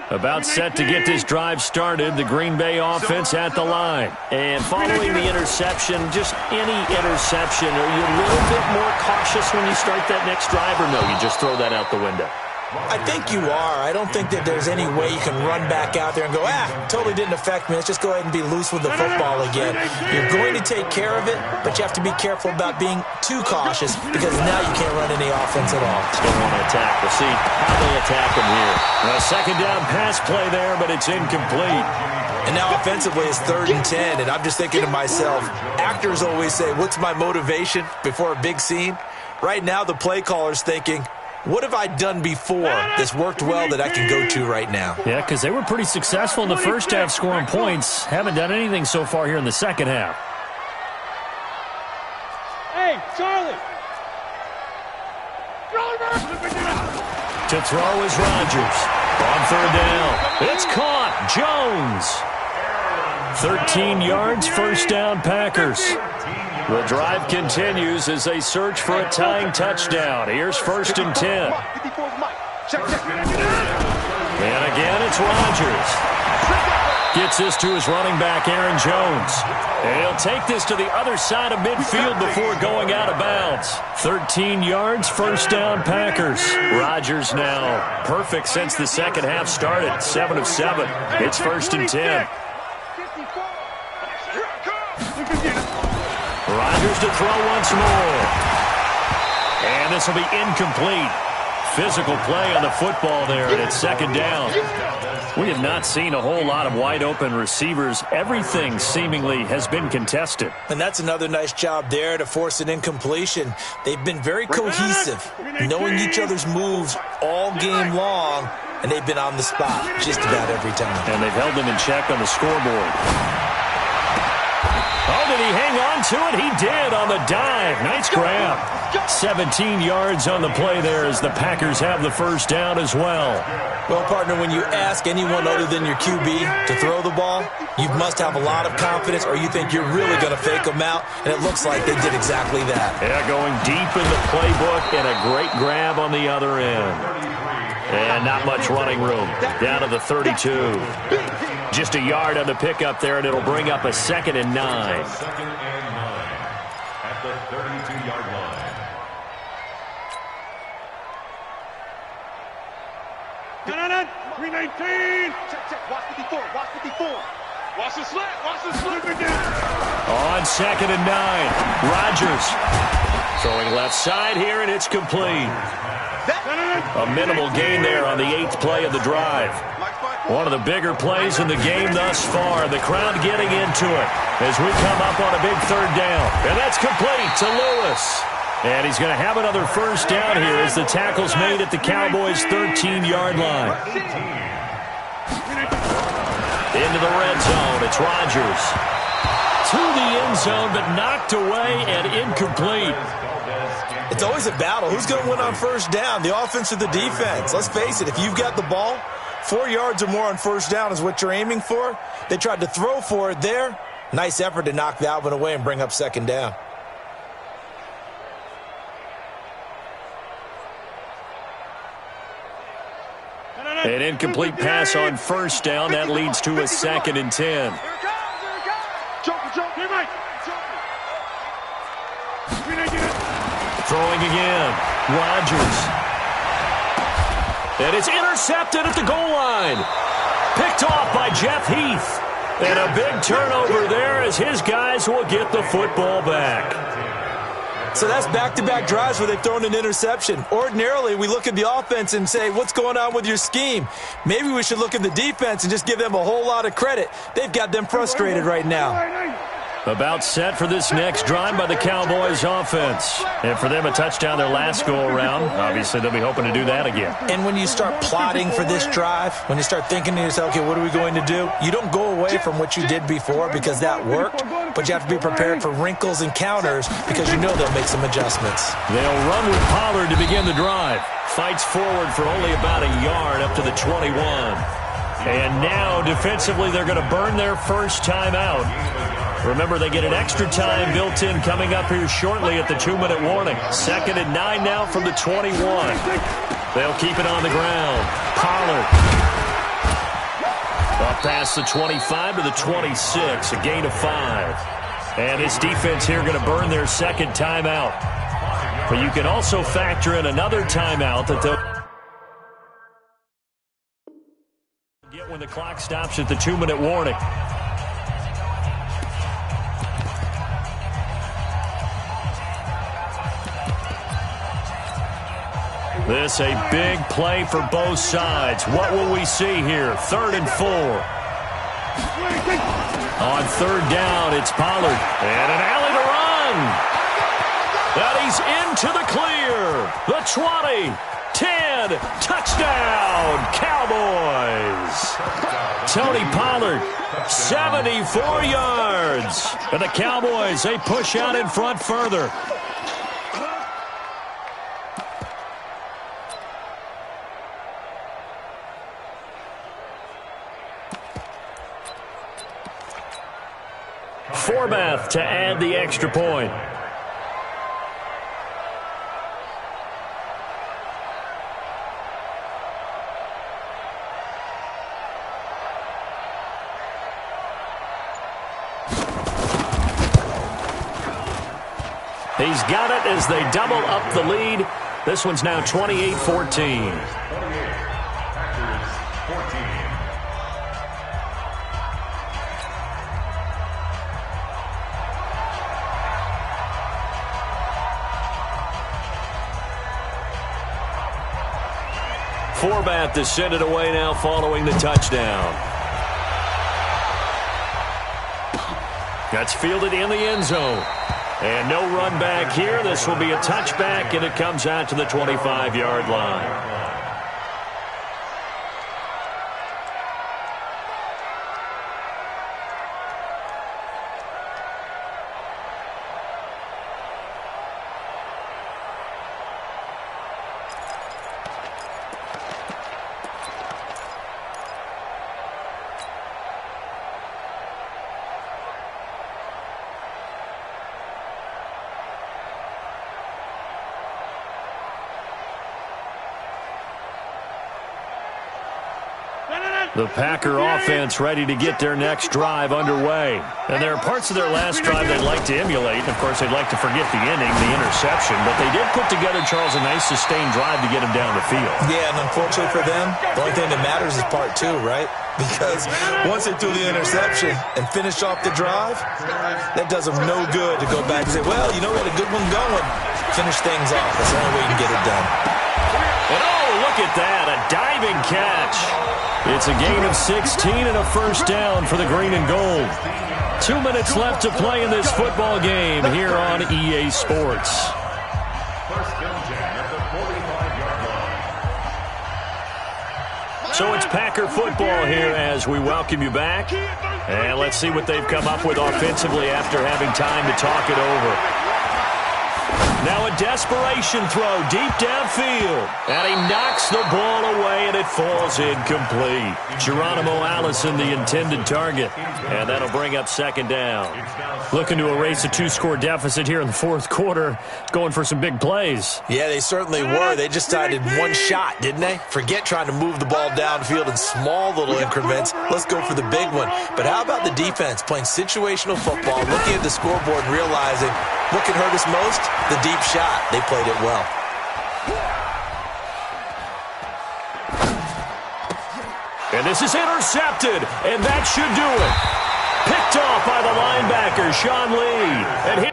S2: About set to get this drive started, the Green Bay offense at the line. And following the interception, just any interception, are you a little bit more cautious when you start that next drive, or no, you just throw that out the window?
S5: I think you are. I don't think that there's any way you can run back out there and go, totally didn't affect me. Let's just go ahead and be loose with the football again. You're going to take care of it, but you have to be careful about being too cautious because now you can't run any offense at all.
S2: Still want to attack. We'll see how they attack them here. A second down pass play there, but it's incomplete.
S5: And now offensively it's 3rd and 10, and I'm just thinking to myself, actors always say, what's my motivation before a big scene? Right now the play caller's thinking, what have I done before that's worked well that I can go to right now?
S2: Yeah, because they were pretty successful in the first half scoring points. Haven't done anything so far here in the second half.
S6: Hey, Charlie!
S2: To throw is Rodgers. On 3rd down. It's caught. Jones. 13 yards, 1st down Packers. The drive continues as they search for a tying touchdown. Here's 1st and 10. And again, it's Rodgers. Gets this to his running back, Aaron Jones. And he'll take this to the other side of midfield before going out of bounds. 13 yards, 1st down Packers. Rodgers now perfect since the second half started. 7 of 7. It's 1st and 10. Rodgers to throw once more. And this will be incomplete. Physical play on the football there, and it's 2nd down. We have not seen a whole lot of wide-open receivers. Everything seemingly has been contested.
S5: And that's another nice job there to force an incompletion. They've been very cohesive, knowing each other's moves all game long, and they've been on the spot just about every time.
S2: And they've held them in check on the scoreboard. Oh, did he hang on to it? He did on the dive. Nice grab. 17 yards on the play there as the Packers have the 1st down as well.
S5: Well, partner, when you ask anyone other than your QB to throw the ball, you must have a lot of confidence or you think you're really going to fake them out, and it looks like they did exactly that.
S2: Yeah, going deep in the playbook and a great grab on the other end. And not much running room. Down to the 32. Just a yard on the pickup there, and it'll bring up a 2nd and 9.
S3: 2nd and 9 at the 32-yard line.
S6: No. 319. Check. Watch 54. Watch 54. Watch the slant. Watch the slant.
S2: On 2nd and 9. Rodgers throwing left side here, and it's complete. A minimal gain there on the 8th play of the drive. One of the bigger plays in the game thus far. The crowd getting into it as we come up on a big 3rd down. And that's complete to Lewis. And he's going to have another 1st down here as the tackle's made at the Cowboys' 13-yard line. Into the red zone. It's Rodgers. To the end zone, but knocked away and incomplete.
S5: It's always a battle. Who's going to win on 1st down, the offense or the defense? Let's face it, if you've got the ball, 4 yards or more on 1st down is what you're aiming for. They tried to throw for it there. Nice effort to knock that one away and bring up 2nd down.
S2: An incomplete pass on 1st down. That leads to a 2nd and 10. Throwing again. Rodgers. And it's intercepted at the goal line. Picked off by Jeff Heath. And a big turnover there as his guys will get the football back.
S5: So that's back-to-back drives where they've thrown an interception. Ordinarily, we look at the offense and say, what's going on with your scheme? Maybe we should look at the defense and just give them a whole lot of credit. They've got them frustrated right now.
S2: About set for this next drive by the Cowboys offense. And for them, a touchdown their last go-around. Obviously, they'll be hoping to do that again.
S5: And when you start plotting for this drive, when you start thinking to yourself, okay, what are we going to do? You don't go away from what you did before because that worked, but you have to be prepared for wrinkles and counters because you know they'll make some adjustments.
S2: They'll run with Pollard to begin the drive. Fights forward for only about a yard up to the 21. And now, defensively, they're going to burn their first time out. Remember, they get an extra time built in coming up here shortly at the 2-minute warning. 2nd and 9 now from the 21. They'll keep it on the ground. Pollard Up past the 25 to the 26, a gain of 5. And this defense here going to burn their second timeout. But you can also factor in another timeout that they'll get when the clock stops at the 2-minute warning. This a big play for both sides. What will we see here? 3rd and 4. On 3rd down, it's Pollard. And an alley to run. And he's into the clear. The 20, 10, touchdown, Cowboys. Tony Pollard, 74 yards. And the Cowboys, they push out in front further. Forbath to add the extra point. He's got it as they double up the lead. This one's now 28-14. Forbath to send it away now following the touchdown. That's fielded in the end zone. And no run back here. This will be a touchback, and it comes out to the 25-yard line. The Packer offense ready to get their next drive underway. And there are parts of their last drive they'd like to emulate. And, of course, they'd like to forget the inning, the interception. But they did put together, Charles, a nice sustained drive to get him down the field. Yeah, and unfortunately for them, the only thing that matters is part 2, right? Because once they threw the interception and finished off the drive, that does them no good to go back and say, well, you know, we had a good one going. Finish things off. That's the only way you can get it done. And, oh, look at that, a diving catch. It's a gain of 16 and a first down for the green and gold. 2 minutes left to play in this football game here on EA Sports. So it's Packer football here as we welcome you back. And let's see what they've come up with offensively after having time to talk it over. Now a desperation throw deep downfield. And he knocks the ball away, and it falls incomplete. Geronimo Allison, the intended target. And that'll bring up second down. Looking to erase a 2-score deficit here in the fourth quarter. Going for some big plays. Yeah, they certainly were. They just decided one shot, didn't they? Forget trying to move the ball downfield in small little increments. Let's go for the big one. But how about the defense playing situational football, looking at the scoreboard and realizing what can hurt us most? The deep shot. They played it well. And this is intercepted, and that should do it. Picked off by the linebacker, Sean Lee. And he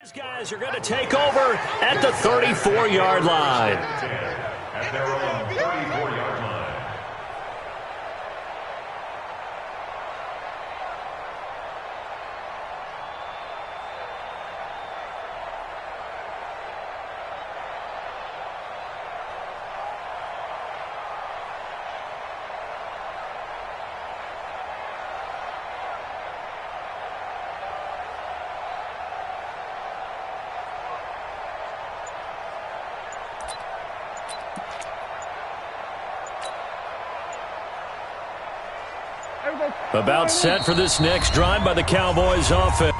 S2: these guys are going to take over at the 34-yard line.
S3: At their own 34-yard line.
S2: About set for this next drive by the Cowboys offense.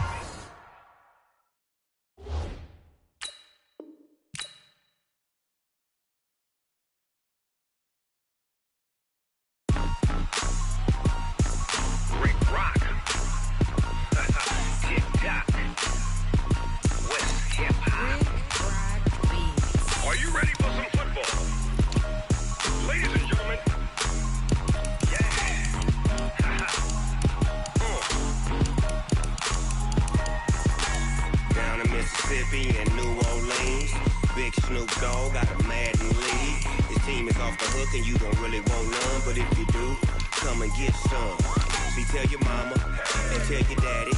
S7: In New Orleans, Big Snoop Dogg got a Madden lead. His team is off the hook and you don't really want none, but if you do, come and get some. See, tell your mama and tell your daddy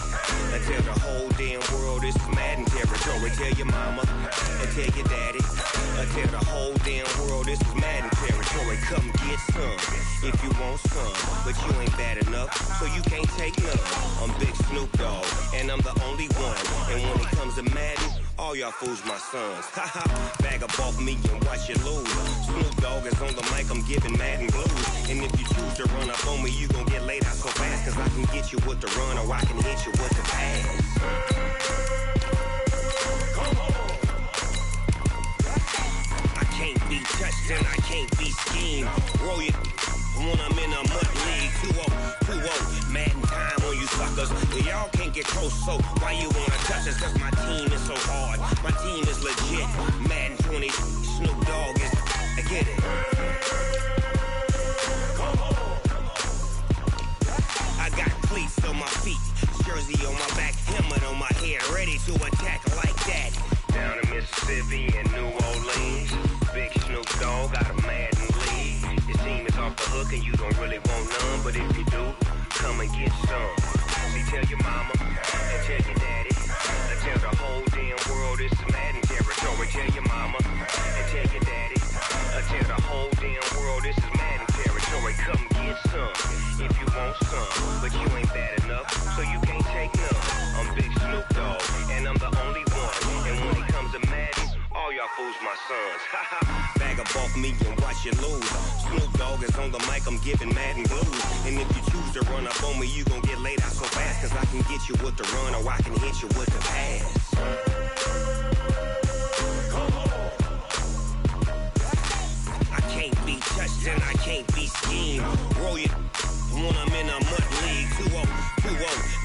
S7: and tell the whole damn world this is Madden territory. Tell your mama and tell your daddy and tell the whole damn world this is Madden territory. Come get some if you want some, but you ain't bad enough, so you can't take none. I'm Big Snoop Dogg and I'm the only one, and when it comes to Madden, all y'all fools my sons. Haha, bag up off me and watch you lose. Snoop Dogg is on the mic, I'm giving Madden blues. And if you choose to run up on me, you gon' get laid out so fast, cause I can get you with the run or I can hit you with the pass. Come on. I can't be touched and I can't be schemed. Roll you when I'm in a mud league. 2-0, Madden time on you suckers. Y'all can't get close, so why you wanna touch us? Cause my team is so hard, my team is legit. Madden 20, Snoop Dogg is, I get it. Come on. I got cleats on my feet, jersey on my back, helmet on my head, ready to attack like that. Down in Mississippi and New Orleans, Big Snoop Dogg got a Madden lead. His team is off the hook and you don't really want none, but if you do, come and get some. See, tell your mama and tell your daddy and tell the whole damn world this is Madden territory. Tell your mama and tell your daddy and tell the whole damn world this is Madden territory. Come get some if you want some, but you ain't bad enough, so you can't take none. I'm Big Snoop Dogg and I'm the only one, and when it comes to Madden, all y'all fools my sons. Haha, bag up off me and watch you lose. Snoop Dogg is on the mic, I'm giving Madden blues. And if you choose to run up on me, you gon' get laid out so fast, cause I can get you with the run or I can hit you with the pass. Come on. I can't be touched and I can't be schemed. Roll you when I'm in a mud league. 2-0,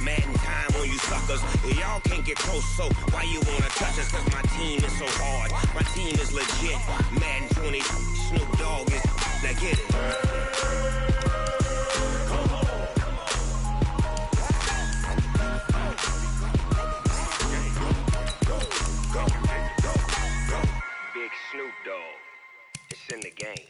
S7: Madden time on you suckers. Y'all can't get close, so why you wanna touch us? Cause my team is so hard, my team is legit. Madden 20, Snoop Dogg is, now get it. Come on. Go. Big Snoop Dogg, it's in the game.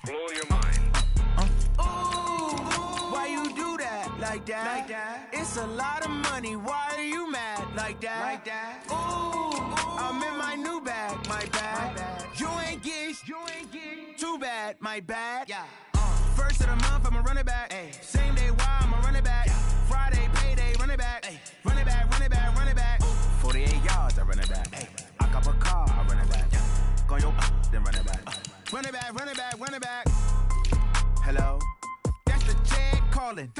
S7: Blow your mind.
S9: Ooh, why you do that? Like that? It's a lot of money. Why are you mad? Like that? Ooh, I'm in my new bag. My bad. You ain't get too bad. My bad. Yeah. First of the month, I'ma run it back. Ay. Same day, why I'ma run it back. Friday, payday, run it back. Ay. Run it back, run it back, run it back. 48 yards, I run it back. Ay. I cop a car, I run it back. Go yo, then run it back. Run it back, run it back, run it back. Hello? That's the jag calling.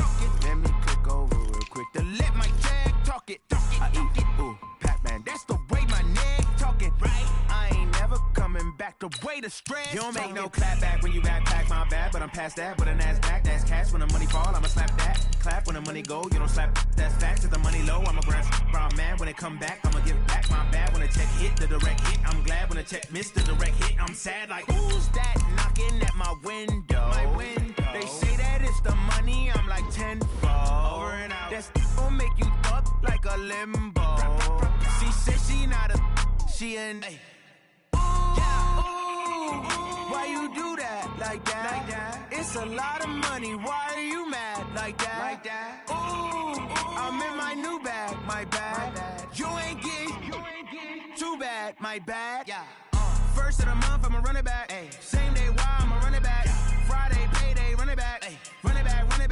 S9: Let me click over real quick to let my jag talk it. I eat it, ooh, Pac-Man. That's the way my neck talking. Right? I ain't never coming back the way the stress. You don't make no clap back when you backpack my bad, but I'm past that. With an ass back, that's cash. When the money fall, I'ma slap that. Clap when the money go, you don't slap. That's facts. If the money low, I'ma grab brown man. When it come back, I'ma give back my bad. When the check hit, the direct hit. I'm glad when the check missed the direct hit. I'm sad like, who's that knocking at my window? My window. They say that it's the money, I'm like tenfold. Over and out. That's gon' make you up like a limbo. She said she not a, she an. Ay. Why you do that? Like that? It's a lot of money. Why are you mad? Like that? Ooh, I'm in my new bag. My bad. You ain't get too bad. My bad. Yeah. First of the month, I'ma run it back. Ay. Same day, why I'ma run it back. Friday, payday, run it back. Ay. Run it back, run it back.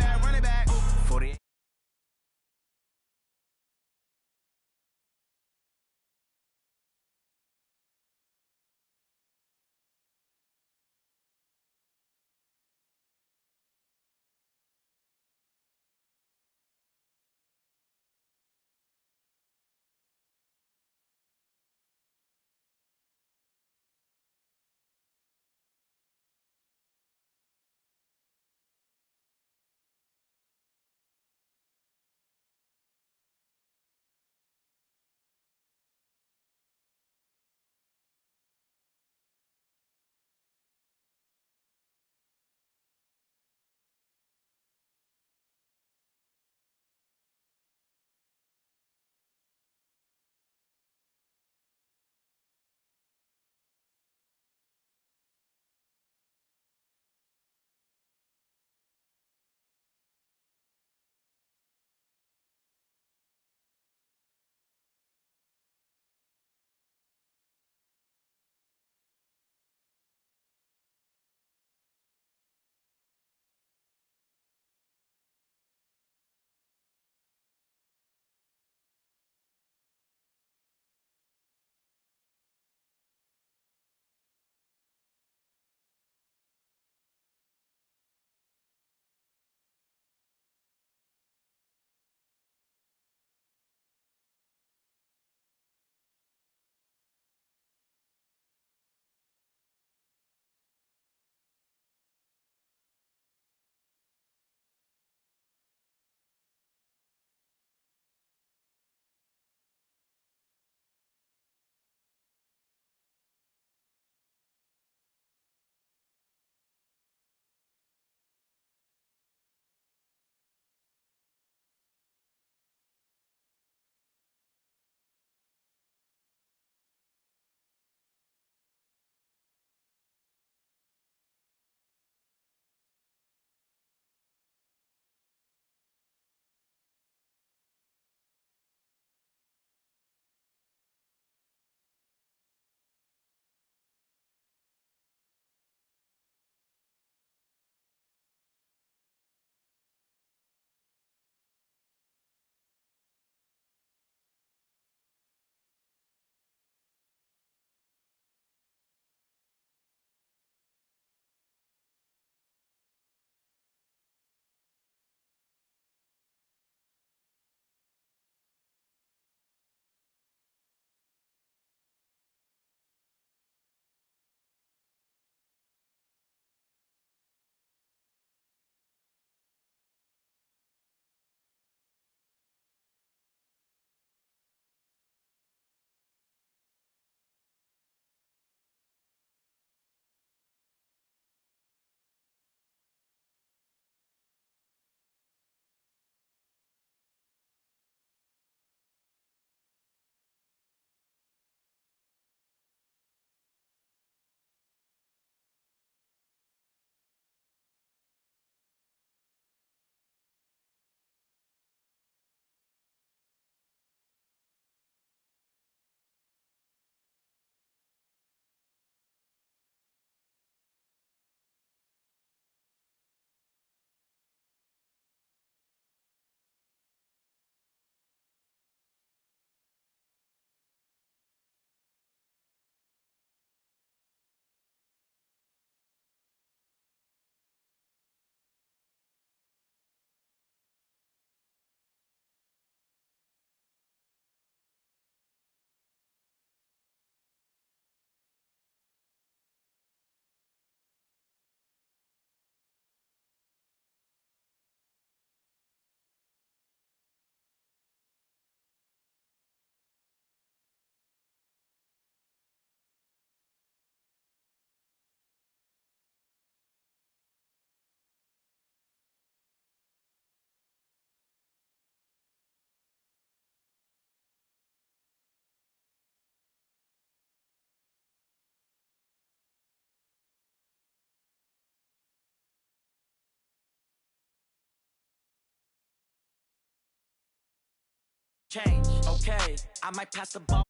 S9: change, okay, I might pass the ball.